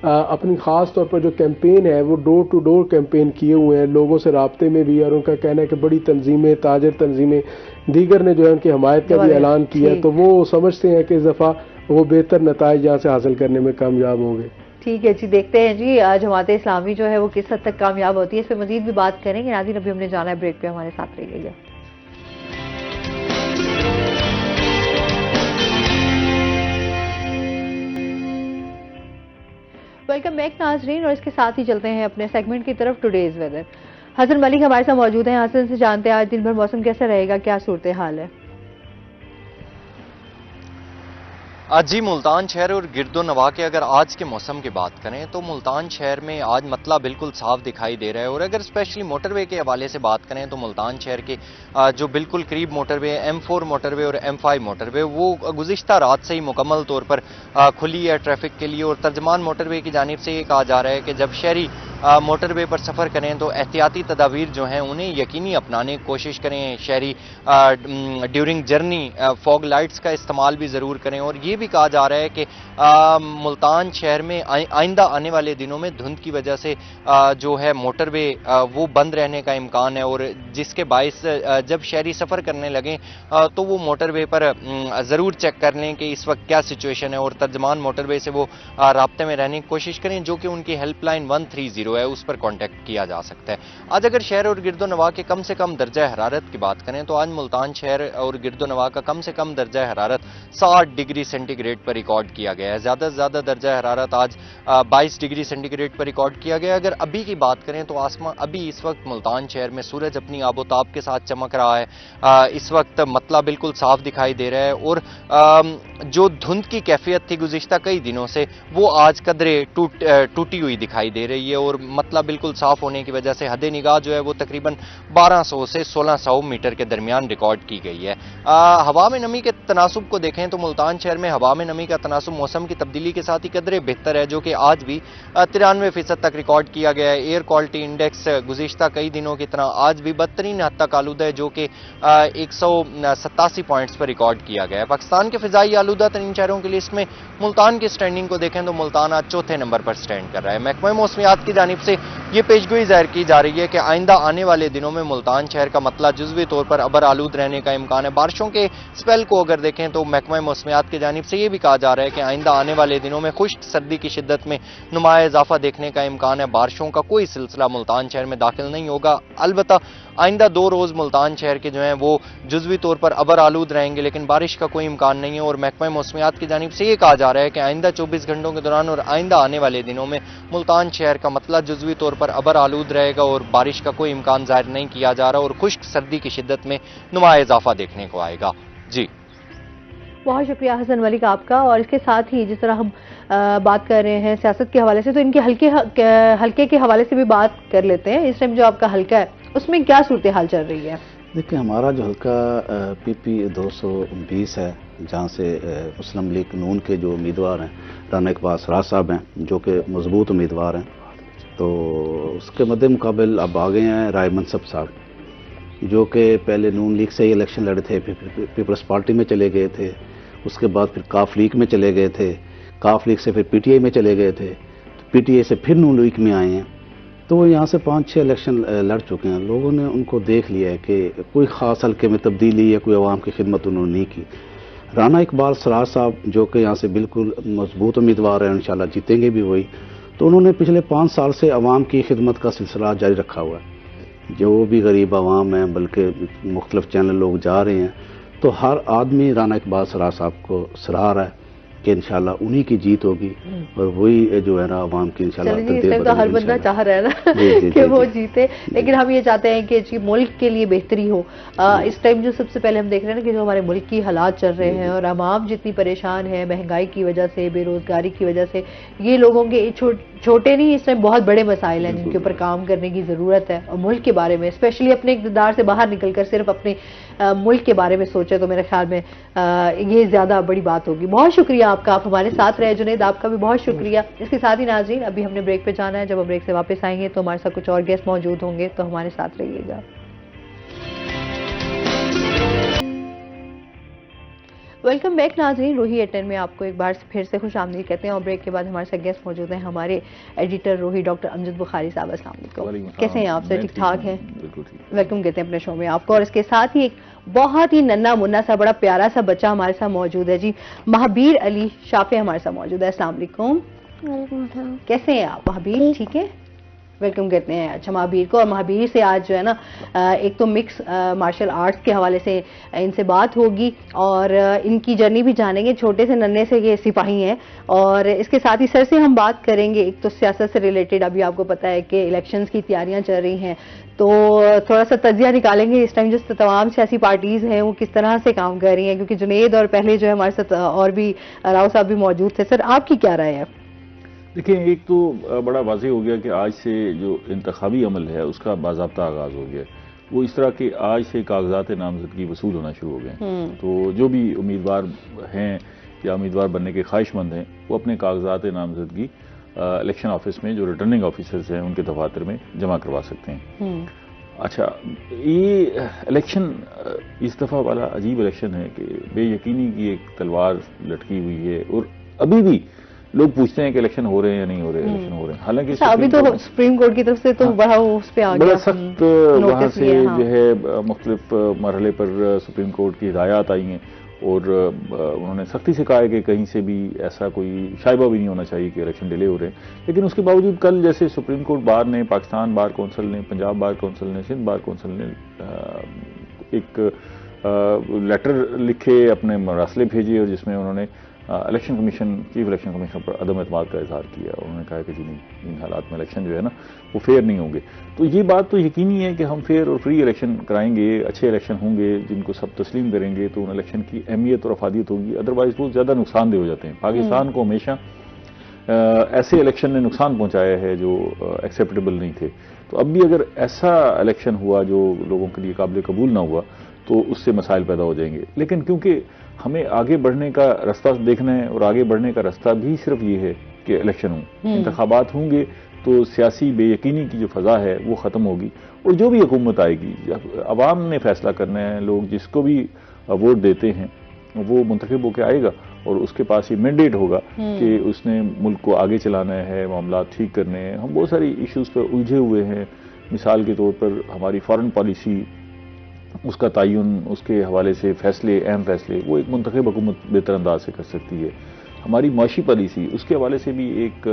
अपनी ख़ास तौर पर जो कैंपेन है वो डोर टू डोर कैंपेन किए हुए हैं, लोगों से राब्ते में भी। और उनका कहना है कि बड़ी तंजीमें, ताजर तंजीमें दीगर ने जो है उनकी हमायत का भी ऐलान किया, तो वो समझते हैं कि इस दफ़ा वो बेहतर नताइज यहाँ से हासिल करने में कामयाब होंगे। ठीक है जी, देखते हैं जी जमात इस्लामी जो है वो किस हद तक कामयाब होती है, इस पर मजीद भी बात करेंगे। नाज़रीन, अभी हमने जाना है ब्रेक पे, हमारे साथ रहिएगा। वेलकम बैक नाजरीन, और इसके साथ ही चलते हैं अपने सेगमेंट की तरफ, टुडेज वेदर। हसन मलिक हमारे साथ मौजूद हैं। हसन से जानते हैं आज दिन भर मौसम कैसा रहेगा, क्या सूरत हाल है? जी, मुल्तान शहर और गिरदो नवा के अगर आज के मौसम की बात करें तो मुल्तान शहर में आज मतला बिल्कुल साफ दिखाई दे रहा है। और अगर स्पेशली मोटरवे के हवाले से बात करें तो मुल्तान शहर के जो बिल्कुल करीब मोटरवे M4 मोटरवे और M5 मोटरवे वो गुज़िश्ता रात से ही मुकम्मल तौर पर खुली है ट्रैफिक के लिए। और तर्जमान मोटरवे की जानिब से ये कहा जा रहा है कि जब शहरी मोटरवे पर सफ़र करें तो एहतियाती तदाबीर जो हैं उन्हें यकीनी अपनाने की कोशिश करें। शहरी ड्यूरिंग जर्नी फॉग लाइट्स का इस्तेमाल भी ज़रूर करें। और ये भी कहा जा रहा है कि मुल्तान शहर में आइंदा आने वाले दिनों में धुंध की वजह से जो है मोटरवे वो बंद रहने का इम्कान है, और जिसके बायस जब शहरी सफ़र करने लगें तो वो मोटरवे पर ज़रूर चेक कर लें कि इस वक्त क्या सिचुएशन है, और तर्जमान मोटरवे से वो राब्ते में रहने की कोशिश करें, जो कि उनकी हेल्पलाइन 130 है, उस पर कॉन्टैक्ट किया जा सकता है। आज अगर शहर और गिरदो नवा के कम से कम दर्जा हरारत की बात करें तो आज मुल्तान शहर और गिरदो नवा का कम से कम दर्जा हरारत 60 डिग्री सेंटीग्रेड पर रिकॉर्ड किया गया है। ज़्यादा से ज़्यादा दर्जा हरारत आज 22 डिग्री सेंटीग्रेड पर रिकॉर्ड किया गया। अगर अभी की बात करें तो आसमान अभी इस वक्त मुल्तान शहर में सूरज अपनी आबोताब के साथ चमक रहा है। इस वक्त मतला बिल्कुल साफ दिखाई दे रहा है, और जो धुंध की कैफियत थी गुज़िश्ता कई दिनों से वो आज कदरे टूटी हुई दिखाई दे रही है। और मतलब बिल्कुल साफ होने की वजह से हद निगाह जो है वो तकरीबन 1200 से 1600 मीटर के दरमियान रिकॉर्ड की गई है। हवा में नमी के तनासुब को देखें तो मुल्तान शहर में हवा में नमी का तनासुब मौसम की तब्दीली के साथ ही कदरे बेहतर है, जो कि आज भी 93% तक रिकॉर्ड किया गया है। एयर क्वालिटी इंडेक्स गुज़िश्ता कई दिनों की तरह आज भी बदतरीन हद तक आलूदा है, जो कि 187 पॉइंट्स पर रिकॉर्ड किया गया है। पाकिस्तान के फिजाई आलूदा तरीन शहरों की लिस्ट में मुल्तान की स्टैंडिंग को देखें तो मुल्तान आज चौथे नंबर पर स्टैंड कर रहा है। महकमा मौसमियात की जानिब से ये पेशगोई जाहिर की जा रही है कि आइंदा आने वाले दिनों में मुल्तान शहर का मतला जुज़वी तौर पर अबर आलूद रहने का इम्कान है। बारिशों के स्पेल को अगर देखें तो महकमा मौसमियात की जानिब से ये भी कहा जा रहा है कि आइंदा आने वाले दिनों में खुश्क सर्दी की शिद्दत में नुमाया इजाफा देखने का इम्कान है। बारिशों का कोई सिलसिला मुल्तान शहर में दाखिल नहीं होगा। अलबत्ता आइंदा 2 रोज़ मुल्तान शहर के जो हैं वो जुज़वी तौर पर अबर आलूद रहेंगे, लेकिन बारिश का कोई इम्कान नहीं है। और महकमा मौसमियात की जानिब से ये कहा जा रहा है कि आइंदा 24 घंटों के दौरान और आइंदा आने वाले दिनों में मुल्तान शहर का मतला जुज़वी तौर पर अबर आलूद रहेगा और बारिश का कोई इम्कान जाहिर नहीं किया जा रहा और खुश्क सर्दी की शिद्दत में नुमाया इजाफा देखने को आएगा। जी बहुत शुक्रिया हसन मलिक आपका। और इसके साथ ही जिस तरह हम बात कर रहे हैं सियासत के हवाले से, तो इनके हल्के के हवाले से भी बात कर लेते हैं। इस टाइम जो आपका हल्का है उसमें क्या सूरत हाल चल रही है? देखिए, हमारा जो हल्का PP 220 है, जहाँ से मुस्लिम लीग नून के जो उम्मीदवार हैं राना इकबाल सरार साहब हैं, जो कि मजबूत उम्मीदवार हैं, तो उसके मद्दे मुकाबल अब आ गए हैं राय मनसब साहब, जो कि पहले नून लीग से ही इलेक्शन लड़े थे, फिर पीपल्स पार्टी में चले गए थे, उसके बाद फिर काफ लीग में चले गए थे, काफ लीग से फिर PTI में चले गए थे, तो PTI से फिर नून लीग में आए हैं। तो वो यहाँ से 5-6 इलेक्शन लड़ चुके हैं। लोगों ने उनको देख लिया है कि कोई ख़ास हल्के में तब्दीली या कोई आवाम की खिदमत उन्होंने नहीं की। राना इकबाल सरार साहब, जो कि यहाँ से बिल्कुल मजबूत उम्मीदवार हैं, इंशाल्लाह जीतेंगे भी वही, तो उन्होंने पिछले 5 साल से आवाम की खिदमत का सिलसिला जारी रखा हुआ है। जो भी गरीब आवाम है, बल्कि मुख्तलिफ चैनल लोग जा रहे हैं, तो हर आदमी राना इकबाल सरार साहब को सराह रहा है कि इंशाल्लाह उन्हीं की जीत होगी और वही जो है ना आवाम की इंशाल्लाह तकदीर तो हर बंदा चाह रहा है ना कि वो जीते, लेकिन हम ये चाहते हैं कि जी मुल्क के लिए बेहतरी हो। इस टाइम जो सबसे पहले हम देख रहे हैं ना कि जो हमारे मुल्क की हालात चल रहे हैं और आवाम जितनी परेशान है महंगाई की वजह से, बेरोजगारी की वजह से, ये लोगों के छोटे नहीं, इस टाइम बहुत बड़े मसाइल हैं जिनके ऊपर काम करने की ज़रूरत है। और मुल्क के बारे में स्पेशली अपने इक़्तिदार से बाहर निकलकर सिर्फ अपने मुल्क के बारे में सोचे तो मेरे ख्याल में ये ज़्यादा बड़ी बात होगी। बहुत शुक्रिया आपका, आप हमारे साथ रहे। जुनैद, आपका भी बहुत शुक्रिया। इसके साथ ही नाज़रीन, अभी हमने ब्रेक पे जाना है। जब हम ब्रेक से वापस आएंगे तो हमारे साथ कुछ और गेस्ट मौजूद होंगे, तो हमारे साथ रहिएगा। वेलकम बैक नाज़रीन, रोही एटन में आपको एक बार फिर से खुश आमदीद कहते हैं। और ब्रेक के बाद हमारे साथ गेस्ट मौजूद हैं, हमारे एडिटर रोही डॉक्टर अमजद बुखारी साहब। अस्सलाम वालेकुम, कैसे हैं आप? सर ठीक ठाक हैं? वेलकम कहते हैं अपने शो में आपको। और इसके साथ ही एक बहुत ही नन्ना मुन्ना सा बड़ा प्यारा सा बच्चा हमारे साथ मौजूद है जी, महाबीर अली शाफे हमारे साथ मौजूद है। अस्सलाम वालेकुम, कैसे हैं आप महाबीर? ठीक है, वेलकम कहते हैं अच्छा महाबीर को। और महाबीर से आज जो है ना एक तो मिक्स मार्शल आर्ट्स के हवाले से इनसे बात होगी और इनकी जर्नी भी जानेंगे। छोटे से नन्हे से ये सिपाही हैं। और इसके साथ ही सर से हम बात करेंगे एक तो सियासत से रिलेटेड, अभी आपको पता है कि इलेक्शंस की तैयारियां चल रही हैं, तो थोड़ा सा तजिया निकालेंगे इस टाइम जो तमाम सियासी पार्टीज हैं वो किस तरह से काम कर रही हैं, क्योंकि जुनैद और पहले जो है हमारे साथ और भी राव साहब भी मौजूद थे। सर आपकी क्या राय है? देखिए, एक तो बड़ा वाज़ेह हो गया कि आज से जो इंतखाबी अमल है उसका बाज़ाब्ता आगाज़ हो गया। वो इस तरह के आज से कागजात नामजदगी वसूल होना शुरू हो गए। तो जो भी उम्मीदवार हैं या उम्मीदवार बनने के ख्वाहिशमंद हैं वो अपने कागजात नामजदगी इलेक्शन ऑफिस में जो रिटर्निंग ऑफिसर्स हैं उनके दफातर में जमा करवा सकते हैं। अच्छा, ये इलेक्शन इस दफ़ा वाला अजीब इलेक्शन है कि बेयकीनी की एक तलवार लटकी हुई है और अभी भी लोग पूछते हैं कि इलेक्शन हो रहे हैं या नहीं हो रहे, इलेक्शन हो रहे हैं। हालांकि अभी तो सुप्रीम कोर्ट की तरफ से तो बड़ा उस पे आ गया, बड़ा सख्त वहाँ से जो है मुख्तलिफ मरहले पर सुप्रीम कोर्ट की हिदायत आई हैं और उन्होंने सख्ती से कहा है कि कहीं से भी ऐसा कोई शाइबा भी नहीं होना चाहिए कि इलेक्शन डिले हो रहे हैं। लेकिन उसके बावजूद कल जैसे सुप्रीम कोर्ट बार ने, पाकिस्तान बार कौंसिल ने, पंजाब बार कौंसिल ने, सिंध बार कौंसिल ने एक लेटर लिखे, अपने मरासले भेजे और जिसमें उन्होंने election commission, chief election commission पर अदम एतमाद का इजहार किया। उन्होंने कहा कि जी नहीं, इन हालात में इलेक्शन जो है ना वो फेयर नहीं होंगे। तो ये बात तो यकीनी है कि हम फेयर और फ्री इलेक्शन कराएंगे, अच्छे इलेक्शन होंगे जिनको सब तस्लीम करेंगे, तो उन इलेक्शन की अहमियत और अफादियत होगी। अदरवाइज वो ज़्यादा नुकसानदेह हो जाते हैं। पाकिस्तान को हमेशा ऐसे इलेक्शन ने नुकसान पहुँचाया है जो एक्सेप्टेबल नहीं थे। तो अब भी अगर ऐसा इलेक्शन हुआ जो लोगों के लिए काबिल कबूल ना हुआ तो उससे मसाइल पैदा हो जाएंगे। लेकिन क्योंकि हमें आगे बढ़ने का रास्ता देखना है और आगे बढ़ने का रास्ता भी सिर्फ ये है कि इलेक्शन हो, इंतखाबात होंगे तो सियासी बेयकीनी की जो फजा है वो ख़त्म होगी और जो भी हुकूमत आएगी अवाम ने फैसला करना है। लोग जिसको भी वोट देते हैं वो मुंतखब होकर आएगा और उसके पास ये मैंडेट होगा कि उसने मुल्क को आगे चलाना है, मामला ठीक करने हैं। हम बहुत सारी इश्यूज़ पर उलझे हुए हैं। मिसाल के तौर पर हमारी फॉरेन पॉलिसी, उसका तयन, उसके हवाले से फैसले, अहम फैसले वो एक मुंतखब हुकूमत बेहतर अंदाज से कर सकती है। हमारी माशी पॉलिसी, उसके हवाले से भी एक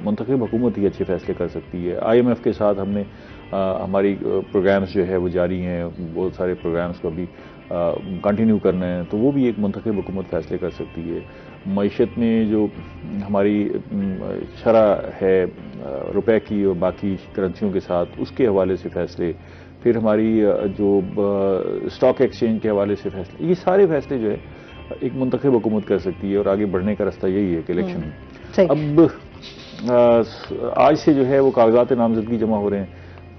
मुंतखब हुकूमत ही अच्छे फैसले कर सकती है। IMF के साथ हमने हमारी प्रोग्राम्स जो है वो जारी हैं, बहुत सारे प्रोग्राम्स को अभी कंटिन्यू करना है, तो वो भी एक मुंतखब हुकूमत फैसले कर सकती है। मईशत में जो हमारी शरह है रुपए की और बाकी करेंसियों के साथ, उसके हवाले से फैसले, फिर हमारी जो स्टॉक एक्सचेंज के हवाले से फैसले, ये सारे फैसले जो है एक मुंतखब हुकूमत कर सकती है और आगे बढ़ने का रास्ता यही है कि इलेक्शन। अब आज से जो है वो कागजात नामजदगी जमा हो रहे हैं,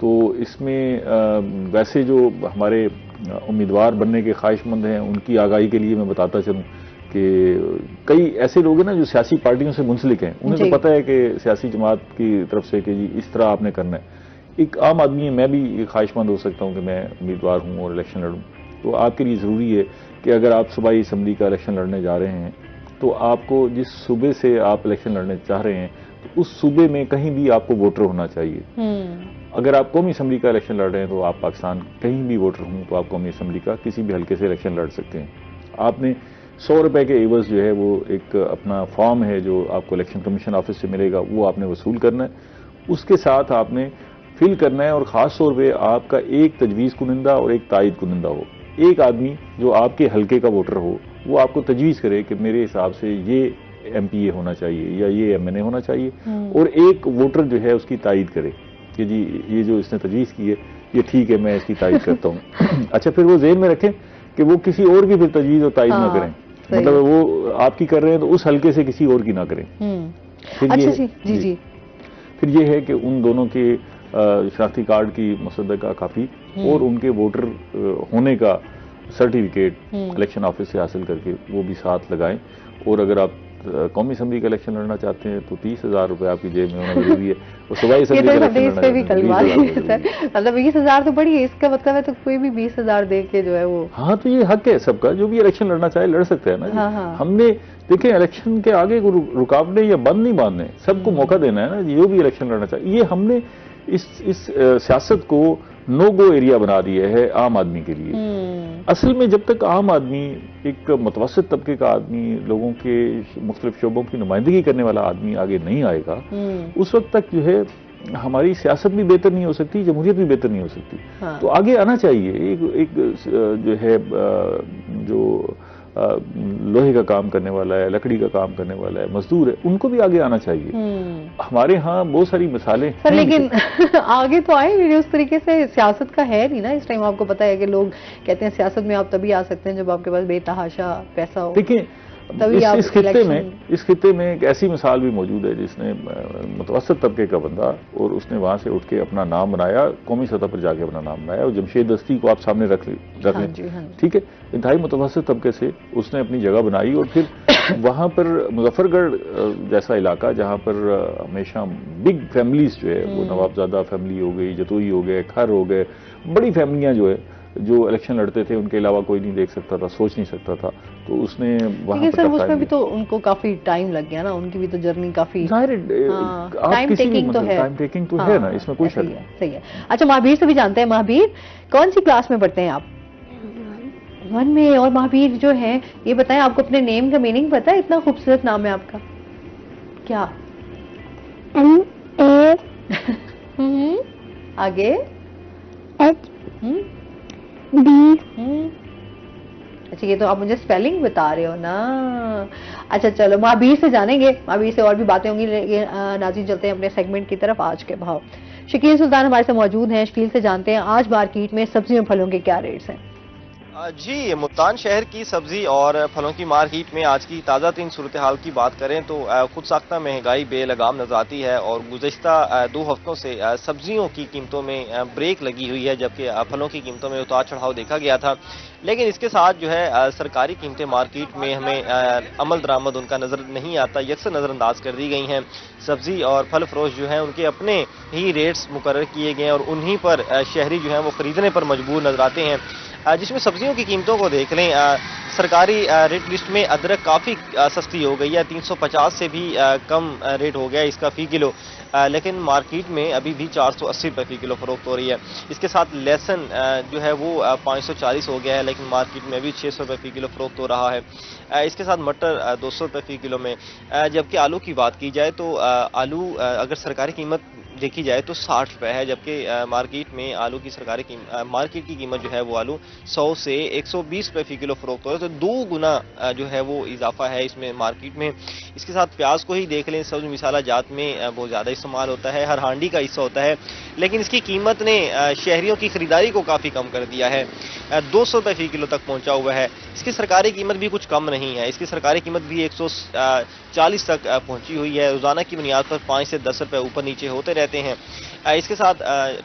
तो इसमें वैसे जो हमारे उम्मीदवार बनने के ख्वाहिशमंद हैं उनकी आगाही के लिए मैं बताता चलूँ कि कई ऐसे लोग हैं ना जो सियासी पार्टियों से मुंसलिक हैं, उन्हें तो पता है कि सियासी जमात की तरफ से कि जी इस तरह आपने करना है। एक आम आदमी है, मैं भी ख्वाहिशमंद हो सकता हूँ कि मैं उम्मीदवार हूँ और इलेक्शन लड़ूँ, तो आपके लिए ज़रूरी है कि अगर आप सूबाई असम्बली का इलेक्शन लड़ने जा रहे हैं तो आपको जिस सूबे से आप इलेक्शन लड़ने चाह रहे हैं तो उस सूबे में कहीं भी आपको वोटर होना चाहिए। अगर आप कौमी असम्बली का इलेक्शन लड़ रहे हैं तो आप पाकिस्तान कहीं भी वोटर हों तो आप कौमी असम्बली का किसी भी हल्के से इलेक्शन लड़ सकते हैं। आपने 100 रुपए के एवज जो है वो एक अपना फॉर्म है जो आपको इलेक्शन कमीशन ऑफिस से मिलेगा, वो आपने वसूल करना है, उसके साथ आपने फिल करना है और ख़ास तौर पे आपका एक तजवीज़ कुनिंदा और एक तायद कुनिंदा हो। एक आदमी जो आपके हल्के का वोटर हो वो आपको तजवीज़ करे कि मेरे हिसाब से ये MPA होना चाहिए या ये MNA होना चाहिए, और एक वोटर जो है उसकी तायद करे कि जी ये जो इसने तजवीज़ की है ये ठीक है, मैं इसकी तायद करता हूँ। अच्छा, फिर वो जेहन में रखें कि वो किसी और की फिर तजवीज़ और तायद ना करें, मतलब वो आपकी कर रहे हैं तो उस हल्के से किसी और की ना करें। फिर अच्छा जी, फिर ये है कि उन दोनों के शनाख्ती कार्ड की मुसद्दका काफ़ी और उनके वोटर होने का सर्टिफिकेट इलेक्शन ऑफिस से हासिल करके वो भी साथ लगाएं। और अगर आप कौमी असम्बली का इलेक्शन लड़ना चाहते हैं तो 30,000 रुपए आपकी जेब में होना जरूरी है। और सूबाई असम्बली का इलेक्शन मतलब 20,000 तो बड़ी है, इसका मतलब है तो कोई भी 20,000 दे के जो है वो, हाँ तो ये हक है सबका, जो भी इलेक्शन लड़ना चाहे लड़ सकते हैं ना। हाँ। हमने देखें इलेक्शन के आगे रुकावटें या बंद नहीं बांधने, सबको मौका देना है ना, जो भी इलेक्शन लड़ना चाहे। ये हमने इस सियासत को नो गो एरिया बना दिया है आम आदमी के लिए। असल में जब तक आम आदमी, एक मुतवस्सित तबके का आदमी, लोगों के मुख्तलिफ शोबों की नुमाइंदगी करने वाला आदमी आगे नहीं आएगा, उस वक्त तक जो है हमारी सियासत भी बेहतर नहीं हो सकती, जमहूरियत भी बेहतर नहीं हो सकती। हाँ। तो आगे आना चाहिए एक जो है जो लोहे का काम करने वाला है, लकड़ी का काम करने वाला है, मजदूर है, उनको भी आगे आना चाहिए। हमारे यहाँ बहुत सारी मिसालें सर, लेकिन आगे तो आए नहीं उस तरीके से, सियासत का है नहीं ना इस टाइम। आपको पता है कि लोग कहते हैं सियासत में आप तभी आ सकते हैं जब आपके पास बेतहाशा पैसा हो। देखिए इस खित्ते में एक ऐसी मिसाल भी मौजूद है जिसने मुतवस्सित तबके का बंदा, और उसने वहां से उठ के अपना नाम बनाया, कौमी सतह पर जाके अपना नाम बनाया, और जमशेद दस्ती को आप सामने रख लें, ठीक है, इंतहाई मुतवस्सित तबके से उसने अपनी जगह बनाई। और फिर वहां पर मुजफ्फरगढ़ जैसा इलाका जहां पर हमेशा बिग फैमिलीज जो है वो नवाबजादा फैमिली हो गई, जतोई हो गए, खर हो गए, बड़ी फैमिलियां जो है जो इलेक्शन लड़ते थे उनके अलावा कोई नहीं देख सकता था, सोच नहीं सकता था, तो उसने वहां पर उसमें भी तो उनको काफी टाइम लग गया ना, उनकी भी तो जर्नी काफी टाइम टेकिंग तो है ना, इसमें कोई शक नहीं। सही है। अच्छा, महावीर से भी जानते हैं। महावीर, कौन सी क्लास में पढ़ते हैं आप? 1 में। और महावीर जो है ये बताएं, आपको अपने नेम का मीनिंग पता है? इतना खूबसूरत नाम है आपका, क्या? आगे अच्छा, ये तो आप मुझे स्पेलिंग बता रहे हो ना। अच्छा चलो, महावीर से जानेंगे, महावीर से और भी बातें होंगी। नाज़रीन, चलते हैं अपने सेगमेंट की तरफ। आज के भाव, शकील सुल्तान हमारे साथ मौजूद हैं। शकील से जानते हैं आज मार्केट में सब्जियों फलों के क्या रेट्स हैं? जी, मुल्तान शहर की सब्जी और फलों की मार्केट में आज की ताज़ा तीन सूरत हाल की बात करें तो खुद साख्ता महंगाई बेलगाम नजर आती है और गुज़श्ता 2 हफ्तों से सब्जियों की कीमतों में ब्रेक लगी हुई है, जबकि फलों की कीमतों में उतार चढ़ाव देखा गया था। लेकिन इसके साथ जो है सरकारी कीमतें मार्केट में हमें अमल दरामद उनका नजर नहीं आता, यकसर नज़रअंदाज कर दी गई हैं। सब्जी और फल फरोश जो हैं उनके अपने ही रेट्स मुकर्रर किए गए हैं और उन्हीं पर शहरी जो हैं वो खरीदने पर मजबूर नजर आते हैं। जिसमें सब्जियों की कीमतों को देख लें, सरकारी रेट लिस्ट में अदरक काफ़ी सस्ती हो गई है, 350 से भी कम रेट हो गया इसका फ़ी किलो, लेकिन मार्केट में अभी भी 480 रुपये फ़ी किलो फरोख्त हो रही है। इसके साथ लहसुन जो है वो 540 हो गया है, लेकिन मार्केट में भी 600 रुपये फ़ी किलो फरोख्त हो रहा है। इसके साथ मटर 200 रुपये फ़ी किलो में। जबकि आलू की बात की जाए तो आलू अगर सरकारी कीमत देखी जाए तो 60 रुपए है, जबकि मार्केट में आलू की सरकारी मार्केट की कीमत जो है वो आलू 100 से 120 रुपए फी किलो फरोख्त हो रहा है। तो 2 गुना जो है वो इजाफा है इसमें मार्केट में। इसके साथ प्याज को ही देख लें, सब्ज मिसाला जात में बहुत ज़्यादा इस्तेमाल होता है, हर हांडी का हिस्सा होता है, लेकिन इसकी कीमत ने शहरियों की खरीदारी को काफ़ी कम कर दिया है। 200 रुपए फी किलो तक पहुंचा हुआ है। इसकी सरकारी कीमत भी कुछ कम नहीं है, इसकी सरकारी कीमत भी 140 तक पहुंची हुई है। रोजाना की बुनियाद पर 5 से 10 रुपए ऊपर नीचे होते रहते हैं। इसके साथ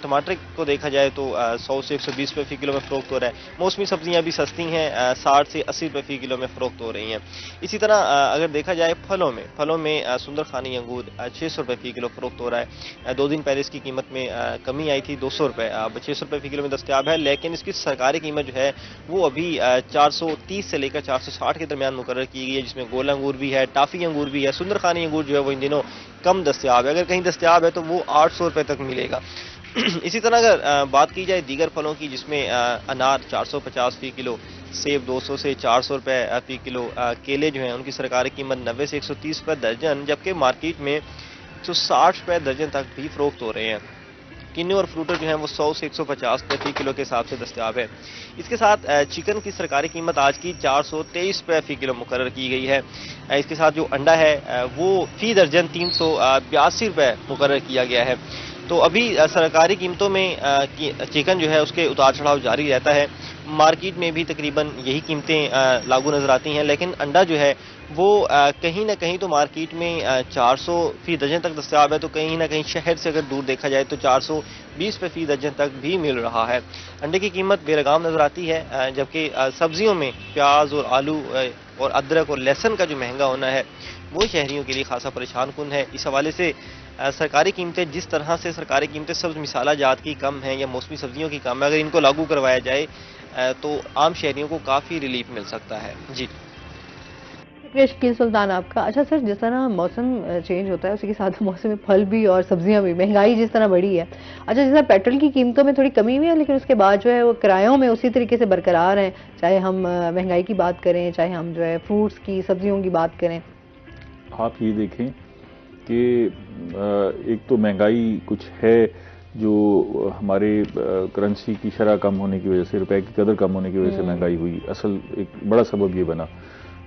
टमाटर को देखा जाए तो 100 से 120 रुपए फी किलो में फरोख्त हो रहा है। मौसमी सब्जियां भी सस्ती हैं, 60 से 80 रुपए फी किलो में फरोख्त हो रही हैं। इसी तरह अगर देखा जाए फलों में सुंदर खानी अंगूर 600 रुपए फी किलो फरोख्त हो रहा है। 2 दिन पहले इसकी कीमत में कमी आई थी, 200 रुपए, अब 600 रुपए फी किलो में दस्तयाब है, लेकिन इसकी सरकारी कीमत जो है वो अभी 430 से लेकर 460 के दरमियान मुकर्रर की गई है, जिसमें गोल अंगूर भी है, टाफी अंगूर भी है। सुंदर खानी अंगूर जो है वो इन दिनों कम दस्तयाब है, अगर कहीं दस्तयाब है तो वो 800 रुपए तक मिलेगा। इसी तरह अगर बात की जाए दीगर फलों की, जिसमें अनार 450 फी किलो, सेब 200 से 400 रुपए फी किलो, केले जो हैं उनकी सरकारी कीमत 90 से 130 रुपए दर्जन, जबकि मार्केट में 160 रुपए दर्जन तक भी फरोख्त हो रहे हैं। किन्नू और फ्रूटर जो हैं वो 100 से 150 रुपए फी किलो के हिसाब से दस्तयाब है। इसके साथ चिकन की सरकारी कीमत आज की 423 रुपए फी किलो मुकर्रर की गई है। इसके साथ जो अंडा है वो फी दर्जन 382 रुपए मुकर्रर किया गया है। तो अभी सरकारी कीमतों में चिकन जो है उसके उतार चढ़ाव जारी रहता है। मार्केट में भी तकरीबन यही कीमतें लागू नजर आती हैं, लेकिन अंडा जो है वो कहीं ना कहीं तो मार्केट में 400 फी दर्जन तक दस्तयाब है, तो कहीं ना कहीं शहर से अगर दूर देखा जाए तो 420 रुपए फी दर्जन तक भी मिल रहा है। अंडे की कीमत बेलगाम नजर आती है, जबकि सब्जियों में प्याज और आलू और अदरक और लहसुन का जो महंगा होना है वो शहरियों के लिए खासा परेशान कुन है। इस हवाले से सरकारी कीमतें, जिस तरह से सरकारी कीमतें सब्ज मिसाला जात की कम हैं या मौसमी सब्जियों की कम है, अगर इनको लागू करवाया जाए तो आम शहरियों को काफ़ी रिलीफ मिल सकता है। जी शकील सुल्तान आपका। अच्छा सर, जिस तरह मौसम चेंज होता है उसी के साथ मौसम में फल भी और सब्जियां भी, महंगाई जिस तरह बढ़ी है, अच्छा जिस तरह पेट्रोल की कीमतों में थोड़ी कमी हुई है, लेकिन उसके बाद जो है वो किरायों में उसी तरीके से बरकरार हैं, चाहे हम महंगाई की बात करें, चाहे हम जो है फ्रूट्स की सब्जियों की बात करें। आप ये देखें कि एक तो महंगाई कुछ है जो हमारे करेंसी की शरह कम होने की वजह से, रुपए की कदर कम होने की वजह से महंगाई हुई, असल एक बड़ा सबब ये बना।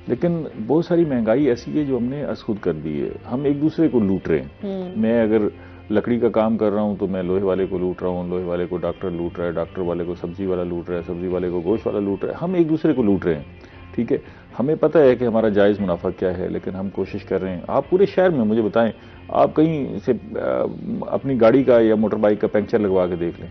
लेकिन बहुत सारी महंगाई ऐसी है जो हमने खुद कर दी है। हम एक दूसरे को लूट रहे हैं। मैं अगर लकड़ी का काम कर रहा हूं तो मैं लोहे वाले को लूट रहा हूं, लोहे वाले को डॉक्टर लूट रहा है, डॉक्टर वाले को सब्जी वाला लूट रहा है, सब्जी वाले को गोश्त वाला लूट रहा है। हम एक दूसरे को लूट रहे हैं, ठीक है। हमें पता है कि हमारा जायज़ मुनाफा क्या है, लेकिन हम कोशिश कर रहे हैं। आप पूरे शहर में मुझे बताएं, आप कहीं से अपनी गाड़ी का या मोटर बाइक का पंक्चर लगवा के देख लें,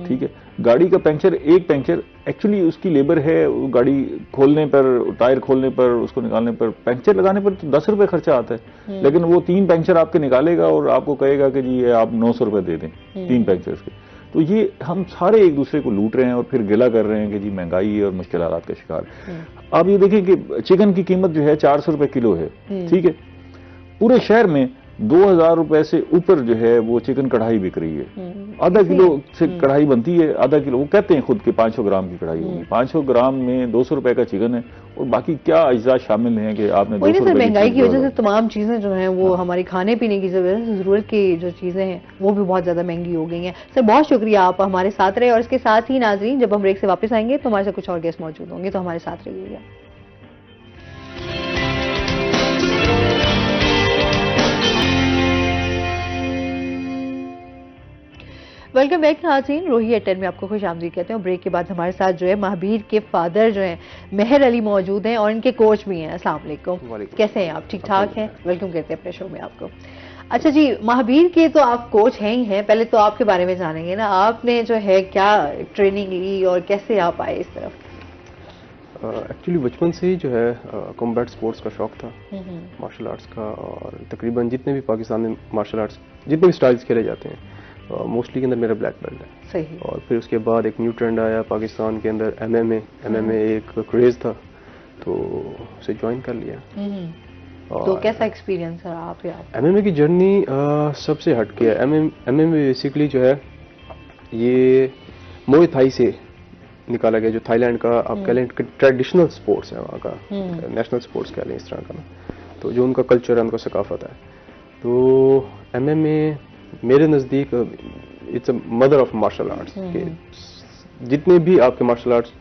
ठीक है। गाड़ी का पंक्चर, एक पंक्चर एक्चुअली उसकी लेबर है, गाड़ी खोलने पर, टायर खोलने पर, उसको निकालने पर, पंक्चर लगाने पर तो 10 रुपए खर्चा आता है, लेकिन वो 3 पंक्चर आपके निकालेगा और आपको कहेगा कि जी आप 900 रुपए दे दें 3 पंक्चर्स के। तो ये हम सारे एक दूसरे को लूट रहे हैं और फिर गिला कर रहे हैं कि जी महंगाई और मुश्किल हालात का शिकार। आप ये देखें कि चिकन की कीमत जो है 400 रुपए किलो है, ठीक है। पूरे शहर में 2000 रुपए से ऊपर जो है वो चिकन कढ़ाई बिक रही है। आधा किलो से कढ़ाई बनती है, आधा किलो, वो कहते हैं खुद के 500 ग्राम की कढ़ाई होगी। 500 ग्राम में 200 रुपए का चिकन है और बाकी क्या अज्जा शामिल हैं कि आपने 200 रुपए। महंगाई की वजह से तमाम चीजें जो हैं वो हमारी खाने पीने की जरूरत की जो चीजें हैं वो भी बहुत ज्यादा महंगी हो गई हैं। सर बहुत शुक्रिया, आप हमारे साथ रहे। और इसके साथ ही नाजरीन, जब हम ब्रेक से वापस आएंगे तो हमारे साथ कुछ और गेस्ट मौजूद होंगे, तो हमारे साथ रहिएगा। वेलकम बैक नाज़रीन, रोही एट 10 में आपको खुश आमदीद कहते हैं। ब्रेक के बाद हमारे साथ जो है महाबीर के फादर जो हैं मेहर अली मौजूद हैं और इनके कोच भी हैं। अस्सलाम वालेकुम, कैसे हैं आप? ठीक ठाक हैं? वेलकम कहते हैं अपने शो में आपको। अच्छा जी, महाबीर के तो आप कोच हैं ही हैं, पहले तो आपके बारे में जानेंगे ना, आपने जो है क्या ट्रेनिंग ली और कैसे आप आए इस तरफ? एक्चुअली बचपन से ही जो है कॉम्बैट स्पोर्ट्स का शौक था, मार्शल आर्ट्स का, और तकरीबन जितने भी पाकिस्तान में मार्शल आर्ट्स जितने भी स्टाइल्स खेले जाते हैं मोस्टली के अंदर मेरा ब्लैक बेल्ट है। सही। और फिर उसके बाद एक न्यू ट्रेंड आया पाकिस्तान के अंदर, एमएमए एक क्रेज था, तो उसे ज्वाइन कर लिया। तो कैसा एक्सपीरियंस है आप? एमएमए की जर्नी सबसे हटके है। एमएमए बेसिकली जो है ये मोए थाई से निकाला गया, जो थाईलैंड का आप कह लें ट्रेडिशनल स्पोर्ट्स है, वहाँ का नेशनल स्पोर्ट्स कह लें इस तरह का ना, तो जो उनका कल्चर है, उनका सकाफत है। तो एमएमए मेरे नज़दीक it's a mother of martial arts के जितने भी आपके मार्शल आर्ट्स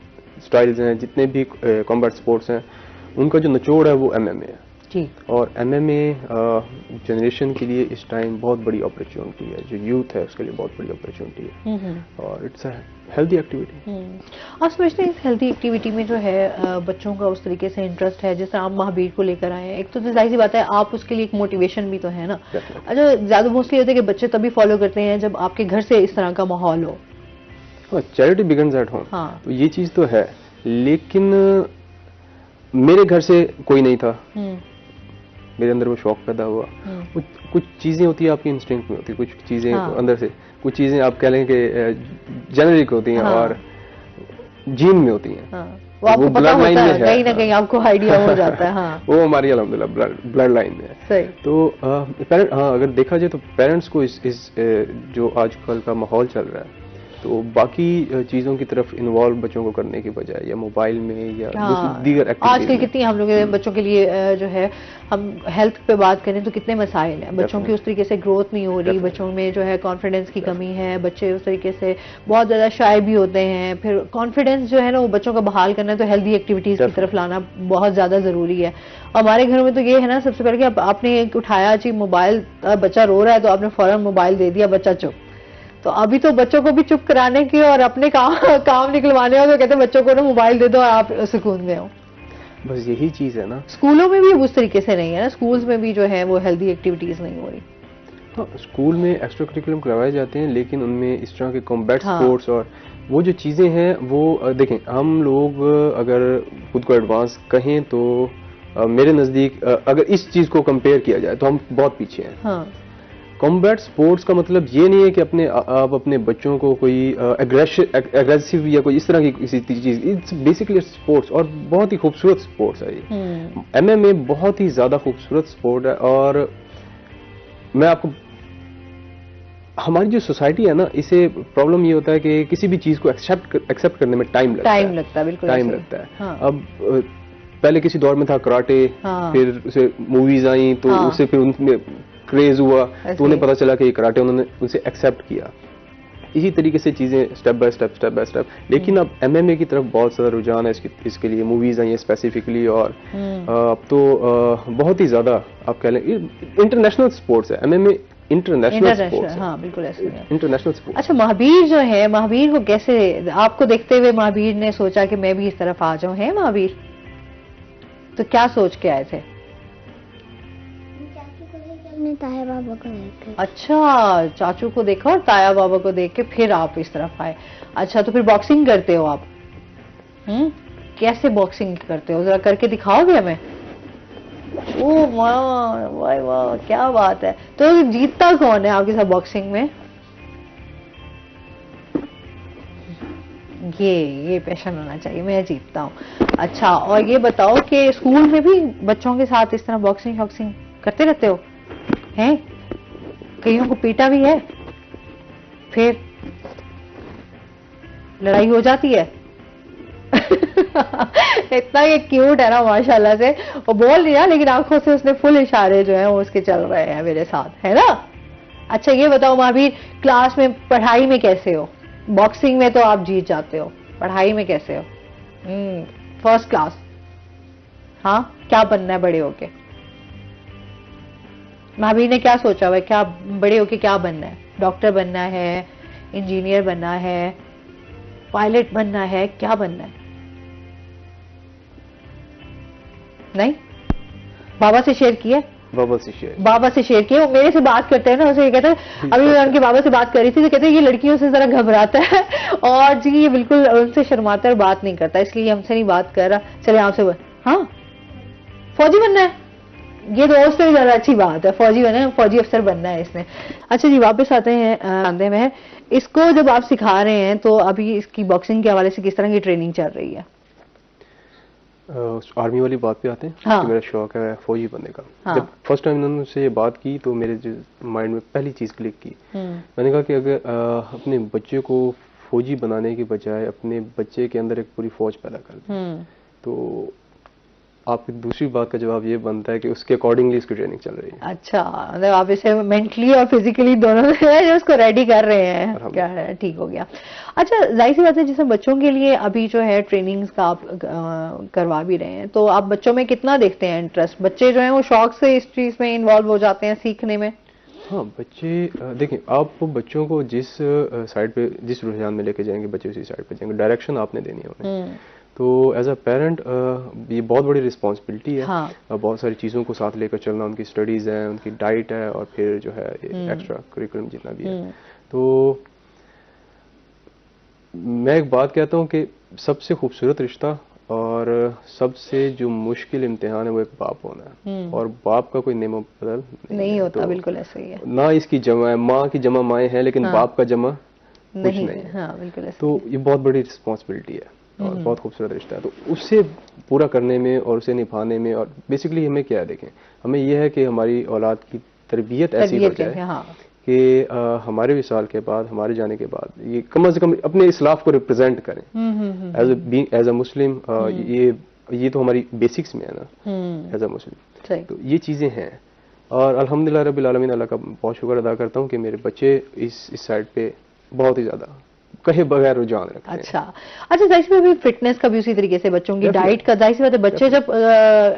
स्टाइल्स हैं, जितने भी कॉम्बैट स्पोर्ट्स हैं, उनका जो निचोड़ है वो एमएमए है जी। और एमएमए जनरेशन के लिए इस टाइम बहुत बड़ी अपॉर्चुनिटी है, जो यूथ है उसके लिए बहुत बड़ी अपॉर्चुनिटी है और इट्स अ हेल्दी एक्टिविटी। आप समझते हैं इस हेल्दी एक्टिविटी में जो है बच्चों का उस तरीके से इंटरेस्ट है, जैसे आप महावीर को लेकर आए हैं, एक तो जाहिर सी बात है आप उसके लिए एक मोटिवेशन भी तो है ना। अच्छा, ज्यादा मोस्टली होता है कि बच्चे तभी फॉलो करते हैं जब आपके घर से इस तरह का माहौल हो। चैरिटी बिगिंस एट होम, हाँ। तो ये चीज तो है, लेकिन मेरे घर से कोई नहीं था, मेरे अंदर वो शौक पैदा हुआ। कुछ चीजें होती है आपकी इंस्टिंक्ट में होती है, कुछ चीजें अंदर से, कुछ चीजें आप कह लें कि जेनेरिक होती हैं और जीन में होती हैं, वो आपको पता होता है, कहीं ना कहीं आपको आइडिया हो जाता है। हाँ। वो हमारी अल्हम्दुलिल्लाह ब्लड लाइन में है। सही। तो अगर देखा जाए तो पेरेंट्स को इस जो आजकल का माहौल चल रहा है, तो बाकी चीजों की तरफ इन्वॉल्व बच्चों को करने की बजाय या मोबाइल में या दीगर एक्टिविटीज, आजकल कितनी हम लोग बच्चों के लिए जो है, हम हेल्थ पे बात करें तो कितने मसाइल हैं, बच्चों की उस तरीके से ग्रोथ नहीं हो रही, बच्चों में जो है कॉन्फिडेंस की कमी है, बच्चे उस तरीके से बहुत ज्यादा शाय भी होते हैं। फिर कॉन्फिडेंस जो है ना वो बच्चों का बहाल करना है तो हेल्दी एक्टिविटीज की तरफ लाना बहुत ज्यादा जरूरी है। हमारे घर में तो ये है ना, सबसे पहले कि आपने उठाया जी मोबाइल, बच्चा रो रहा है तो आपने फौरन मोबाइल दे दिया, बच्चा चुप। तो अभी तो बच्चों को भी चुप कराने की और अपने काम निकलवाने हो तो कहते हैं बच्चों को ना मोबाइल दे दो और आप सुकून में हो। बस यही चीज है ना। स्कूलों में भी उस तरीके से नहीं है ना, स्कूल्स में भी जो है वो हेल्दी एक्टिविटीज नहीं हो रही। हाँ, स्कूल में एक्स्ट्रा करिकुलम करवाए जाते हैं, लेकिन उनमें इस तरह के कॉम्बैट स्पोर्ट्स और वो जो चीजें हैं वो देखें, हम लोग अगर खुद को एडवांस कहें तो मेरे नजदीक अगर इस चीज को कंपेयर किया जाए तो हम बहुत पीछे हैं। हाँ। कॉम्बैट स्पोर्ट्स का मतलब ये नहीं है कि आप अपने बच्चों को कोई एग्रेसिव या कोई इस तरह की किसी चीज, इट्स बेसिकली स्पोर्ट्स और बहुत ही खूबसूरत स्पोर्ट्स है ये। एमएमए बहुत ही ज्यादा खूबसूरत स्पोर्ट है और मैं आपको, हमारी जो सोसाइटी है ना, इसे प्रॉब्लम ये होता है कि किसी भी चीज को एक्सेप्ट करने में टाइम लगता है, बिल्कुल टाइम लगता है। हाँ। अब पहले किसी दौर में था कराटे, फिर उसे मूवीज आई तो उससे फिर उनमें क्रेज हुआ तो उन्हें पता चला कि ये कराटे, उन्होंने उसे एक्सेप्ट किया। इसी तरीके से चीजें स्टेप बाय स्टेप, लेकिन अब एमएमए की तरफ बहुत ज्यादा रुझान है, इसके लिए मूवीज आई हैं स्पेसिफिकली और अब तो बहुत ही ज्यादा आप कह लें इंटरनेशनल स्पोर्ट्स है एमएमए, इंटरनेशनल स्पोर्ट्स। हाँ बिल्कुल ऐसे है, इंटरनेशनल स्पोर्ट्स। अच्छा, महावीर जो है, महावीर को कैसे, आपको देखते हुए महावीर ने सोचा कि मैं भी इस तरफ आ जाऊं, है महावीर? तो क्या सोच के आए थे? ताया बाबा को देख। अच्छा, चाचू को देखा और ताया बाबा को देख के फिर आप इस तरफ आए। अच्छा, तो फिर बॉक्सिंग करते हो आप? कैसे बॉक्सिंग करते हो, जरा करके दिखाओगे हमें? ओह वाह वाह वाह, क्या बात है। तो जीतता कौन है आपके साथ बॉक्सिंग में? ये पैशन होना चाहिए, मैं जीतता हूँ। अच्छा, और ये बताओ कि स्कूल में भी बच्चों के साथ इस तरह बॉक्सिंग वॉक्सिंग करते रहते हो? हैं? कईयों को पीटा भी है, फिर लड़ाई हो जाती है। इतना ये क्यूट है ना माशाल्लाह से, वो बोल नहीं रहा लेकिन आंखों से उसने फुल इशारे जो है वो उसके चल रहे हैं मेरे साथ, है ना? अच्छा, ये बताओ महावीर, क्लास में पढ़ाई में कैसे हो? बॉक्सिंग में तो आप जीत जाते हो, पढ़ाई में कैसे हो? First class. हाँ, क्या बनना है बड़े होके? महावीर ने क्या सोचा हुआ है, क्या बड़े होके क्या बनना है? डॉक्टर बनना है, इंजीनियर बनना है, पायलट बनना है, क्या बनना है? नहीं, बाबा से शेयर किया? बाबा से शेयर किया। वो मेरे से बात करते हैं ना, उसे ये कहते हैं, अभी मैं उनके बाबा से बात कर रही थी तो कहते हैं ये लड़कियों से जरा घबराता है और जी ये बिल्कुल उनसे शर्माता है, बात नहीं करता, इसलिए हमसे नहीं बात कर रहा। चले आपसे, हाँ फौजी बनना है, ये तो और से ज्यादा अच्छी बात है, फौजी बनना है, फौजी अफसर बनना है इसने। अच्छा जी, वापस आते हैं आंदे में, इसको जब आप सिखा रहे हैं तो अभी इसकी बॉक्सिंग के हवाले से किस तरह की ट्रेनिंग चल रही है? आर्मी वाली बात पे आते हैं। हाँ। कि मेरा शौक है फौजी बनने का। हाँ। जब फर्स्ट टाइम इन्होंने मुझसे ये बात की तो मेरे माइंड में पहली चीज क्लिक की, मैंने कहा कि अगर अपने बच्चे को फौजी बनाने के बजाय अपने बच्चे के अंदर एक पूरी फौज पैदा कर दें तो आपकी दूसरी बात का जवाब ये बनता है कि उसके अकॉर्डिंगली इसकी ट्रेनिंग चल रही है। अच्छा, मतलब आप इसे मेंटली और फिजिकली दोनों से जो उसको रेडी कर रहे हैं, क्या है, ठीक हो गया। अच्छा, जाहिर सी बात है, जैसे बच्चों के लिए अभी जो है ट्रेनिंग्स का आप करवा भी रहे हैं, तो आप बच्चों में कितना देखते हैं इंटरेस्ट? बच्चे जो है वो शौक से इस चीज में इन्वॉल्व हो जाते हैं सीखने में? हाँ, बच्चे देखें, आप बच्चों को जिस साइड पे, जिस रुझान में लेके जाएंगे, बच्चे उसी साइड पे जाएंगे, डायरेक्शन आपने देनी है उन्हें। तो एज अ पेरेंट ये बहुत बड़ी रिस्पॉन्सिबिलिटी है। हाँ। बहुत सारी चीज़ों को साथ लेकर चलना, उनकी स्टडीज़ है, उनकी डाइट है, और फिर जो है एक्स्ट्रा करिकुलम जितना भी है। तो मैं एक बात कहता हूँ कि सबसे खूबसूरत रिश्ता और सबसे जो मुश्किल इम्तिहान है वो एक बाप होना है, और बाप का कोई नेमो बदल नहीं होता। तो बिल्कुल ऐसा ही है। ना इसकी जमा है, माँ की जमा माएँ हैं, लेकिन बाप का जमा कुछ नहीं है। हाँ, बिल्कुल ऐसा। तो ये बहुत बड़ी रिस्पॉन्सिबिलिटी है और बहुत खूबसूरत रिश्ता है। तो उससे पूरा करने में और उसे निभाने में, और बेसिकली हमें क्या है, देखें, हमें यह है कि हमारी औलाद की तरबियत ऐसी हो जाए कि हमारे विसाल के बाद, हमारे जाने के बाद, ये कम से कम अपने इस्लाफ को रिप्रेजेंट करें एज अ मुस्लिम। ये तो हमारी बेसिक्स में है ना, एज अ मुस्लिम। तो ये चीज़ें हैं, और अल्हम्दुलिल्लाह रब्बिल आलमीन, अल्लाह का बहुत शुक्र अदा करता हूँ कि मेरे बच्चे इस साइड पे बहुत ही ज़्यादा कहे बगैर रुझान रखते हैं। अच्छा, जाहिर सी बात है, फिटनेस का भी उसी तरीके से, बच्चों की डाइट का, जाहिर सी बात है, बच्चे जब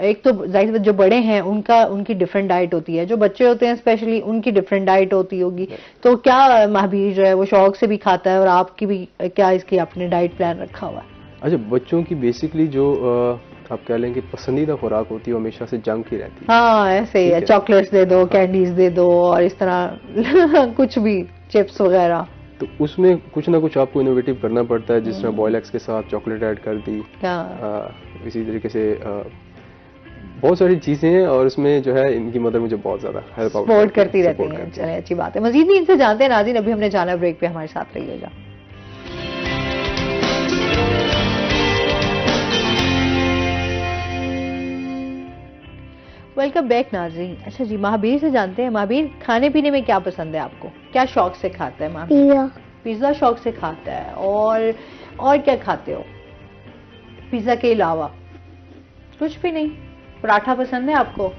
एक तो जाहिर सी बात जो बड़े हैं उनकी डिफरेंट डाइट होती है, जो बच्चे होते हैं स्पेशली उनकी डिफरेंट डाइट होती होगी। तो क्या महाबीर जो है वो शौक से भी खाता है, और आपकी भी क्या इसकी आपने डाइट प्लान रखा हुआ है? अच्छा, बच्चों की बेसिकली जो आप कह लेंगे पसंदीदा खुराक होती है, हमेशा से जंक ही रहती है। हाँ, ऐसे ही है, चॉकलेट्स दे दो, कैंडीज दे दो, और इस तरह कुछ भी, चिप्स वगैरह। तो उसमें कुछ ना कुछ आपको इनोवेटिव करना पड़ता है, जिस तरह बॉयल एग्स के साथ चॉकलेट ऐड कर दी, इसी तरीके से बहुत सारी चीजें हैं, और उसमें जो है इनकी मदर मुझे बहुत ज्यादा हेल्प सपोर्ट करती रहती है। चले, अच्छी बात है। मजीद भी इनसे जानते हैं नाज़रीन, अभी हमने जाना ब्रेक पे, हमारे साथ रहिएगा। वेलकम बैक नाज़रीन। अच्छा जी, महाबीर से जानते हैं, महाबीर खाने पीने में क्या पसंद है आपको? क्या शौक से खाता है महाबीर? पिज्जा शौक से खाता है। और क्या खाते हो पिज्जा के अलावा? कुछ भी नहीं? पराठा पसंद है आपको?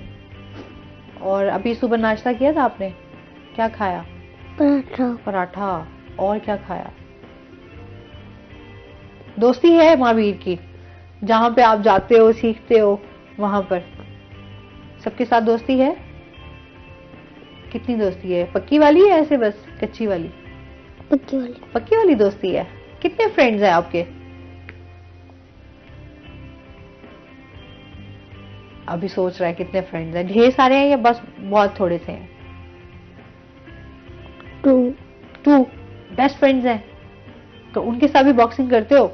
और अभी सुबह नाश्ता किया था आपने, क्या खाया? पराठा। और क्या खाया? दोस्ती है महाबीर की, जहां पे आप जाते हो, सीखते हो, वहां पर सबके साथ दोस्ती है? कितनी दोस्ती है? पक्की वाली है ऐसे बस कच्ची वाली? पक्की वाली दोस्ती है। कितने फ्रेंड्स हैं आपके? अभी सोच रहा है कितने फ्रेंड्स हैं, ढेर सारे हैं या बस बहुत थोड़े से हैं? 2 बेस्ट फ्रेंड्स हैं। तो उनके साथ भी बॉक्सिंग करते हो?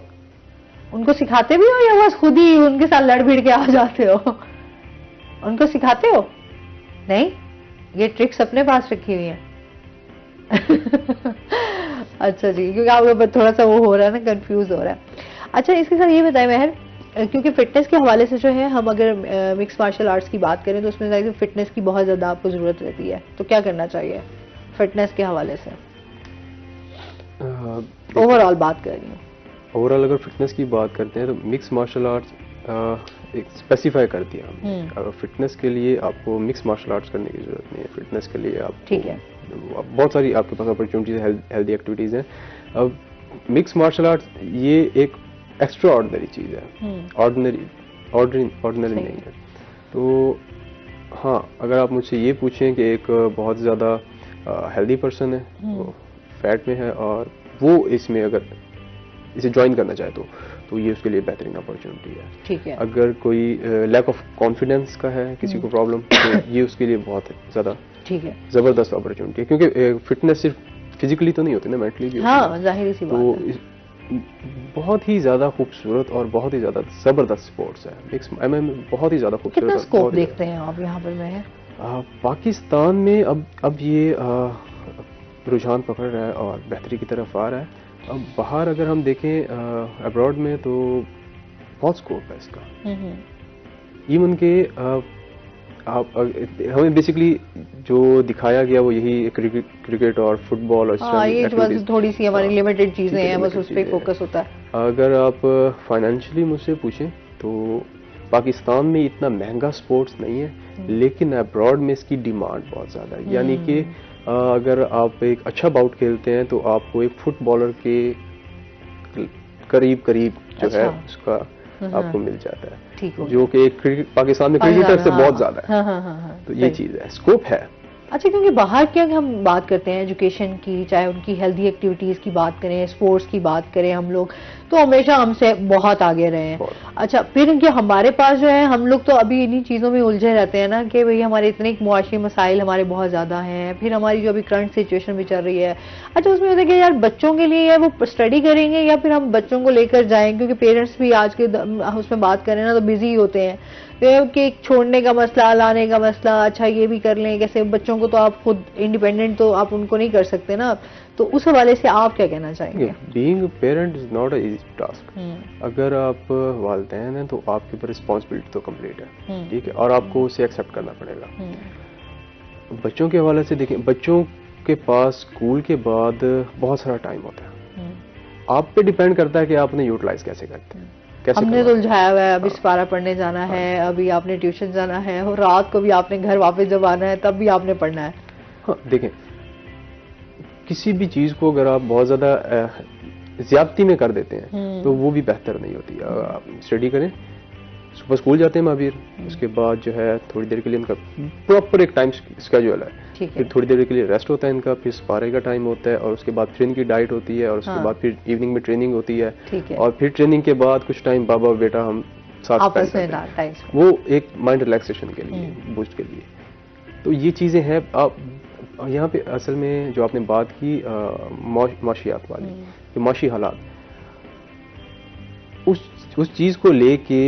उनको सिखाते भी हो या बस खुद ही उनके साथ लड़ भिड़ के आ जाते हो? उनको सिखाते हो? नहीं, ये ट्रिक्स अपने पास रखी हुई हैं। अच्छा जी, क्योंकि आपको थोड़ा सा वो हो रहा है ना, कंफ्यूज हो रहा है। अच्छा, इसके साथ ये बताएं महर, क्योंकि फिटनेस के हवाले से जो है, हम अगर मिक्स मार्शल आर्ट्स की बात करें तो उसमें फिटनेस की बहुत ज्यादा आपको जरूरत रहती है, तो क्या करना चाहिए फिटनेस के हवाले से? ओवरऑल बात कर रही हूँ। ओवरऑल अगर फिटनेस की बात करते हैं तो मिक्स मार्शल आर्ट्स एक स्पेसिफाई कर दिया हमने। अगर फिटनेस के लिए आपको मिक्स मार्शल आर्ट्स करने की जरूरत नहीं है, फिटनेस के लिए आप, ठीक है, बहुत सारी आपके पास अपॉर्चुनिटीज, हेल्दी एक्टिविटीज हैं। अब मिक्स मार्शल आर्ट्स ये एक एक्स्ट्रा ऑर्डिनरी चीज है, ऑर्डिनरी नहीं है। तो हाँ, अगर आप मुझसे ये पूछें कि एक बहुत ज्यादा हेल्दी पर्सन है, वो फैट में है, और वो इसमें अगर इसे ज्वाइन करना चाहे तो ये उसके लिए बेहतरीन अपॉर्चुनिटी है। ठीक है। अगर कोई लैक ऑफ कॉन्फिडेंस का है किसी को प्रॉब्लम, तो ये उसके लिए बहुत ज्यादा, ठीक है, जबरदस्त अपॉर्चुनिटी है, क्योंकि फिटनेस सिर्फ फिजिकली तो नहीं होती ना, मेंटली भी। हाँ, जाहिर सी बात है। बहुत ही ज्यादा खूबसूरत और बहुत ही ज्यादा जबरदस्त स्पोर्ट्स है। मिक्स MMA बहुत ही ज्यादा खूबसूरत। कितना स्कोप देखते हैं आप यहाँ पर? मैं पाकिस्तान में अब ये रुझान पकड़ रहा है और बेहतरी की तरफ आ रहा है। अब बाहर अगर हम देखें अब्रॉड में, तो बहुत स्कोप है इसका। इवन के हमें बेसिकली जो दिखाया गया वो यही क्रिकेट और फुटबॉल और ये बस थोड़ी सी हमारी लिमिटेड चीजें हैं, बस उस पर फोकस होता है। अगर आप फाइनेंशियली मुझसे पूछें तो पाकिस्तान में इतना महंगा स्पोर्ट्स नहीं है, लेकिन अब्रॉड में इसकी डिमांड बहुत ज़्यादा है। यानी कि अगर आप एक अच्छा बाउट खेलते हैं तो आपको एक फुटबॉलर के करीब करीब जो है उसका आपको मिल जाता है, जो कि पाकिस्तान में क्रिकेटर से बहुत ज़्यादा है। तो ये चीज़ है, स्कोप है। अच्छा, क्योंकि बाहर की अगर हम बात करते हैं एजुकेशन की, चाहे उनकी हेल्दी एक्टिविटीज़ की बात करें, स्पोर्ट्स की बात करें, हम लोग तो हमेशा हमसे बहुत आगे रहे हैं। अच्छा, फिर कि हमारे पास जो है, हम लोग तो अभी इन्हीं चीज़ों में उलझे रहते हैं ना कि भाई हमारे इतने मुआशी मसाइल हमारे बहुत ज़्यादा हैं, फिर हमारी जो अभी करंट सिचुएशन भी चल रही है। अच्छा, उसमें होता है कि यार बच्चों के लिए वो स्टडी करेंगे या फिर हम बच्चों को लेकर जाएं, क्योंकि पेरेंट्स भी आज के उसमें बात करें ना तो बिजी होते हैं कि छोड़ने का मसला, लाने का मसला, अच्छा ये भी कर लें कैसे, बच्चों को तो आप खुद इंडिपेंडेंट तो आप उनको नहीं कर सकते ना। तो उस हवाले से आप क्या कहना चाहेंगे? Being parent is not a easy task. अगर आप वालिदैन हैं तो आपके ऊपर रिस्पॉन्सिबिलिटी तो कंप्लीट है, ठीक है, और आपको उसे एक्सेप्ट करना पड़ेगा। बच्चों के हवाले से देखें, बच्चों के पास स्कूल के बाद बहुत सारा टाइम होता है, आप पे डिपेंड करता है कि आप उन्हें यूटिलाइज कैसे करते हैं। हमने तो उलझाया हुआ है, अभी सिपारा पढ़ने जाना है, अभी आपने ट्यूशन जाना है, और रात को भी आपने घर वापस जब आना है तब भी आपने पढ़ना है। हाँ, देखें, किसी भी चीज को अगर आप बहुत ज्यादा ज्यादती में कर देते हैं तो वो भी बेहतर नहीं होती। आप स्टडी करें, सुबह स्कूल जाते हैं महावीर, उसके बाद जो है थोड़ी देर के लिए इनका प्रॉपर एक टाइम स्केड्यूल है, फिर थोड़ी देर के लिए रेस्ट होता है इनका, फिर स्पारे का टाइम होता है, और उसके बाद फिर इनकी डाइट होती है, और उसके बाद फिर इवनिंग में ट्रेनिंग होती है, और फिर ट्रेनिंग के बाद कुछ टाइम बाबा बेटा हम साथ स्पेंड करते हैं, वो एक माइंड रिलैक्सेशन के लिए, बूस्ट के लिए। तो ये चीजें हैं। आप यहाँ पे असल में जो आपने बात की माशियात वाली, जो माशी हालात, उस चीज को लेके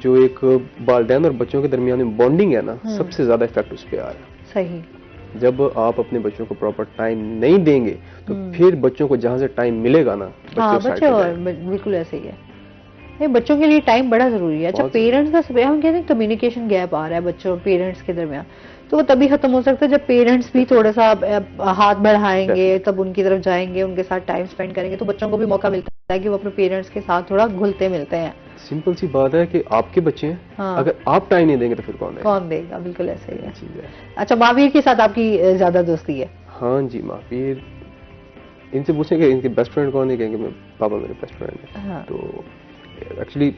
जो एक वालिदैन और बच्चों के दरमियान में बॉन्डिंग है ना, सबसे ज्यादा इफेक्ट उस पर आ रहा है। सही। जब आप अपने बच्चों को प्रॉपर टाइम नहीं देंगे तो फिर बच्चों को जहां से टाइम मिलेगा ना, बिल्कुल ऐसे ही है। नहीं, बच्चों के लिए टाइम बड़ा जरूरी है। अच्छा, पेरेंट्स का हम कहते हैं कम्युनिकेशन गैप आ रहा है बच्चों और पेरेंट्स के दरमियान, तो वो तभी खत्म हो सकता है जब पेरेंट्स भी थोड़ा सा हाथ बढ़ाएंगे, तब उनकी तरफ जाएंगे, उनके साथ टाइम स्पेंड करेंगे, तो बच्चों को भी मौका मिलता है कि वो अपने पेरेंट्स के साथ थोड़ा घुलते मिलते हैं। सिंपल सी बात है कि आपके बच्चे हैं, अगर आप टाइम नहीं देंगे तो फिर कौन देगा? बिल्कुल ऐसे ही है। अच्छा, महावीर के साथ आपकी ज्यादा दोस्ती है? हाँ जी, महावीर, इनसे पूछेंगे इनके बेस्ट फ्रेंड कौन है, कहेंगे पापा मेरे बेस्ट फ्रेंड है। तो एक्चुअली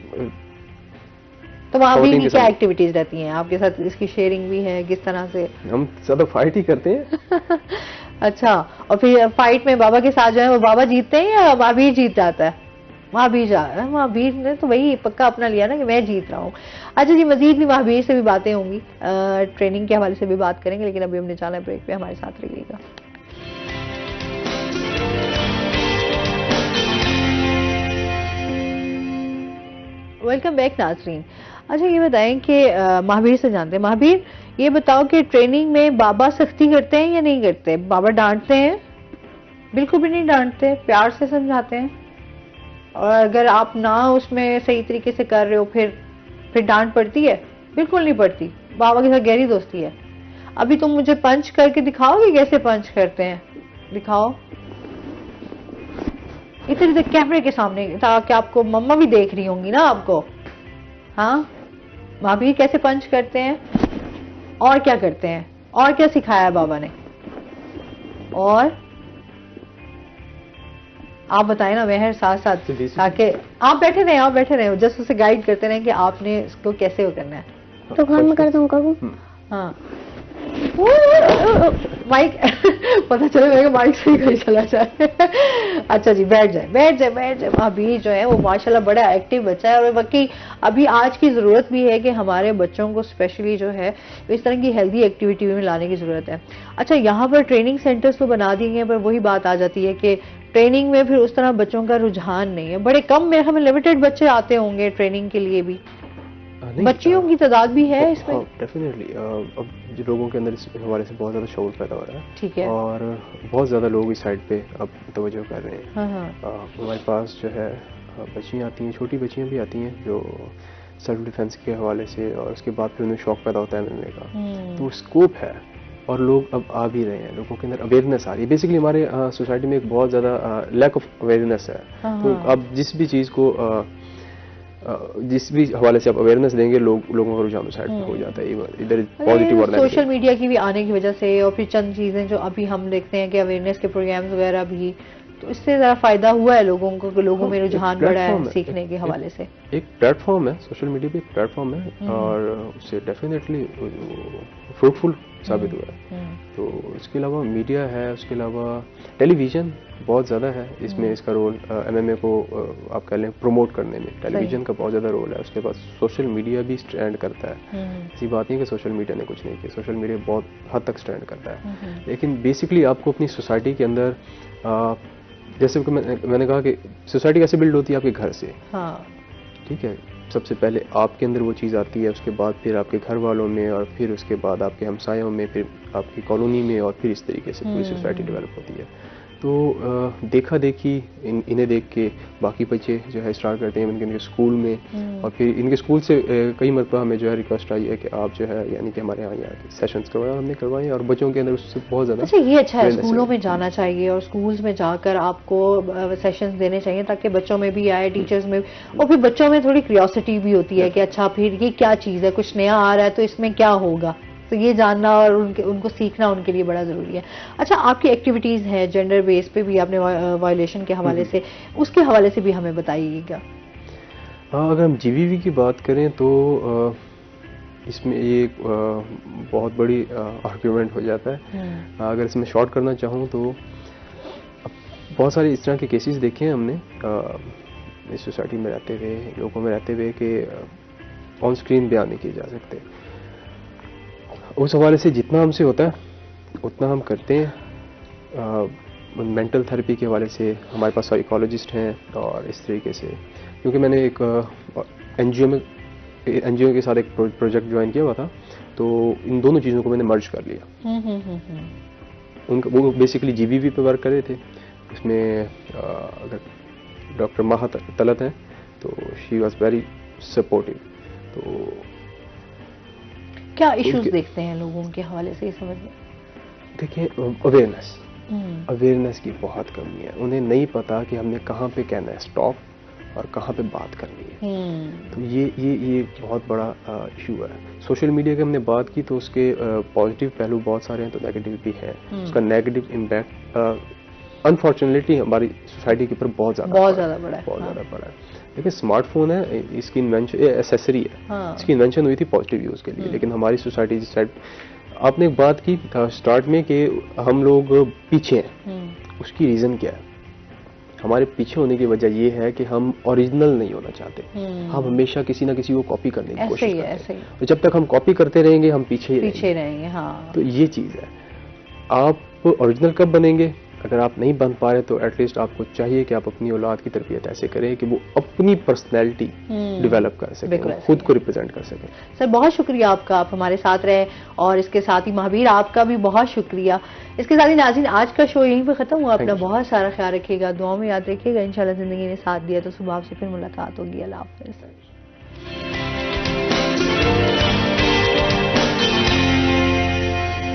तो महावीर की क्या एक्टिविटीज रहती हैं आपके साथ? इसकी शेयरिंग भी है, किस तरह से? हम ज्यादा फाइट ही करते हैं। अच्छा, और फिर फाइट में बाबा के साथ जो है वो बाबा जीतते हैं या महावीर जीत जाता है? महावीर ने तो वही पक्का अपना लिया ना कि मैं जीत रहा हूँ। अच्छा जी, मजीद भी महावीर से भी बातें होंगी, ट्रेनिंग के हवाले से भी बात करेंगे, लेकिन अभी हमने जाना है ब्रेक पे, हमारे साथ रहिएगा। वेलकम बैक नाज़रीन। अच्छा, ये बताएं कि महावीर से जानते हैं। महावीर, ये बताओ कि ट्रेनिंग में बाबा सख्ती करते हैं या नहीं करते? बाबा डांटते हैं? बिल्कुल भी नहीं डांटते, प्यार से समझाते हैं, और अगर आप ना उसमें सही तरीके से कर रहे हो फिर डांट पड़ती है? बिल्कुल नहीं पड़ती। बाबा के साथ गहरी दोस्ती है। अभी तुम मुझे पंच करके दिखाओगे कैसे पंच करते हैं? दिखाओ इधर कैमरे के सामने, ताकि आपको मम्मा भी देख रही होंगी ना आपको। हाँ, महावीर कैसे पंच करते हैं और क्या करते हैं और क्या सिखाया है बाबा ने? और आप बताएं ना मेहर, साथ साथ, ताकि आप बैठे रहे, जस्ट उसे गाइड करते रहे कि आपने इसको कैसे करना है। तो घर में करता हूँ कब? हाँ, माइक पता चले मेरे को माइक से ही कहीं चला जाए। अच्छा जी, बैठ जाए। अभी जो है वो माशाल्लाह बड़ा एक्टिव बच्चा है, और बाकी अभी आज की जरूरत भी है कि हमारे बच्चों को स्पेशली जो है इस तरह की हेल्दी एक्टिविटी में लाने की जरूरत है। अच्छा, यहाँ पर ट्रेनिंग सेंटर्स तो बना दिए हैं, पर वही बात आ जाती है कि ट्रेनिंग में फिर उस तरह बच्चों का रुझान नहीं है। बड़े कम, मेरे ख्याल में लिमिटेड बच्चे आते होंगे ट्रेनिंग के लिए भी। बच्चियों की तादाद भी है इसमें? डेफिनेटली। अब जो लोगों के अंदर इस हवाले से बहुत ज़्यादा शऊर पैदा हो रहा है, ठीक है, और बहुत ज़्यादा लोग इस साइड पे अब तवज्जो कर रहे हैं। हमारे पास जो है बच्चियाँ आती हैं, छोटी बच्चियाँ भी आती हैं जो सेल्फ डिफेंस के हवाले से, और उसके बाद फिर उन्हें शौक पैदा होता है मिलने का। तो स्कोप है, और लोग अब आ भी रहे हैं, लोगों के अंदर अवेयरनेस आ रही है। बेसिकली हमारे सोसाइटी में एक बहुत ज़्यादा लैक ऑफ अवेयरनेस है। तो अब जिस भी चीज़ को जिस भी हवाले से आप अवेयरनेस देंगे लोगों का रुझान साइड हो जाता है, इधर पॉजिटिव और नेगेटिव। सोशल मीडिया की भी आने की वजह से और फिर चंद चीजें जो अभी हम देखते हैं कि अवेयरनेस के प्रोग्राम्स वगैरह भी, तो इससे ज़रा फायदा हुआ है लोगों को कि लोगों में रुझान बढ़ा है सीखने के हवाले से। एक प्लेटफॉर्म है, सोशल मीडिया भी एक प्लेटफॉर्म है और उससे डेफिनेटली फ्रूटफुल साबित हुआ है। तो इसके अलावा मीडिया है, उसके अलावा टेलीविज़न बहुत ज़्यादा है इसमें, इसका रोल MMA को आप कह लें प्रमोट करने में टेलीविज़न का बहुत ज़्यादा रोल है। उसके बाद सोशल मीडिया भी स्टैंड करता है, ऐसी बात नहीं कि सोशल मीडिया ने कुछ नहीं किया, सोशल मीडिया बहुत हद तक स्टैंड करता है। लेकिन बेसिकली आपको अपनी सोसाइटी के अंदर जैसे कि मैंने कहा कि सोसाइटी कैसे बिल्ड होती है आपके घर से, ठीक है। सबसे पहले आपके अंदर वो चीज़ आती है, उसके बाद फिर आपके घर वालों में और फिर उसके बाद आपके हमसायों में, फिर आपकी कॉलोनी में और फिर इस तरीके से पूरी सोसाइटी डेवलप होती है। तो देखा देखी इन्हें देख के बाकी बच्चे जो है स्टार्ट करते हैं इनके स्कूल में, और फिर इनके स्कूल से कई मरतबा हमें जो है रिक्वेस्ट आई है कि आप जो है यानी कि हमारे यहाँ सेशंस करवाए, हमने करवाए और बच्चों के अंदर उससे बहुत ज़्यादा। अच्छा, ये अच्छा है, स्कूलों में जाना चाहिए और स्कूल्स में जाकर आपको सेशंस देने चाहिए ताकि बच्चों में भी आए, टीचर्स में, और फिर बच्चों में थोड़ी क्यूरियोसिटी भी होती है कि अच्छा फिर ये क्या चीज़ है, कुछ नया आ रहा है तो इसमें क्या होगा, तो ये जानना और उनको सीखना उनके लिए बड़ा ज़रूरी है। अच्छा, आपकी एक्टिविटीज़ हैं जेंडर बेस पे भी, आपने वायलेशन के हवाले से, उसके हवाले से भी हमें बताइएगा। अगर हम GVV की बात करें तो इसमें ये बहुत बड़ी आर्ग्यूमेंट हो जाता है। अगर इसमें शॉर्ट करना चाहूँ तो बहुत सारे इस तरह के केसेस देखे हैं हमने इस सोसाइटी में रहते हुए, लोगों में रहते हुए कि ऑन स्क्रीन बयान नहीं किए जा सकते। उस हवाले से जितना हमसे होता है उतना हम करते हैं। मेंटल थेरेपी के हवाले से हमारे पास साइकोलॉजिस्ट हैं और इस तरीके से, क्योंकि मैंने एक एनजीओ के साथ एक प्रोजेक्ट ज्वाइन किया हुआ था, तो इन दोनों चीज़ों को मैंने मर्ज कर लिया। उनका वो बेसिकली GVV पे वर्क कर रहे थे, उसमें अगर डॉक्टर माहा तलत हैं तो शी वॉज वेरी सपोर्टिव। तो क्या इश्यूज देखते हैं लोगों के हवाले से, ये समझ में? देखिए, अवेयरनेस की बहुत कमी है, उन्हें नहीं पता कि हमने कहाँ पे कहना है स्टॉप और कहाँ पे बात करनी है। तो ये बहुत बड़ा इशू है। सोशल मीडिया की हमने बात की तो उसके पॉजिटिव पहलू बहुत सारे हैं तो नेगेटिव भी है। उसका नेगेटिव इम्पैक्ट अनफॉर्चुनेटली हमारी सोसाइटी के ऊपर बहुत ज़्यादा बड़ा है। देखिए, स्मार्टफोन है, इसकी इन्वेंशन एसेसरी है, इसकी इन्वेंशन हुई थी पॉजिटिव यूज़ के लिए, लेकिन हमारी सोसाइटी जिस साइड आपने एक बात की स्टार्ट में कि हम लोग पीछे हैं, उसकी रीज़न क्या है? हमारे पीछे होने की वजह ये है कि हम ओरिजिनल नहीं होना चाहते। हम हमेशा किसी ना किसी को कॉपी करने की कोशिश करते हैं, तो जब तक हम कॉपी करते रहेंगे हम पीछे रहेंगे। तो ये चीज़ है। आप ओरिजिनल कब बनेंगे? अगर आप नहीं बन पा रहे तो एटलीस्ट आपको चाहिए कि आप अपनी औलाद की तरबियत ऐसे करें कि वो अपनी पर्सनैलिटी डेवलप कर सके, खुद को रिप्रेजेंट कर सके। सर, बहुत शुक्रिया आपका, आप हमारे साथ रहे, और इसके साथ ही महावीर आपका भी बहुत शुक्रिया। इसके साथ ही नाज़रीन, आज का शो यहीं पे खत्म हुआ। अपना बहुत सारा ख्याल रखिएगा, दुआ में याद रखिएगा। इंशाल्लाह ज़िंदगी ने साथ दिया तो सुबह आपसे फिर मुलाकात होगी। अल्लाह हाफ़िज़।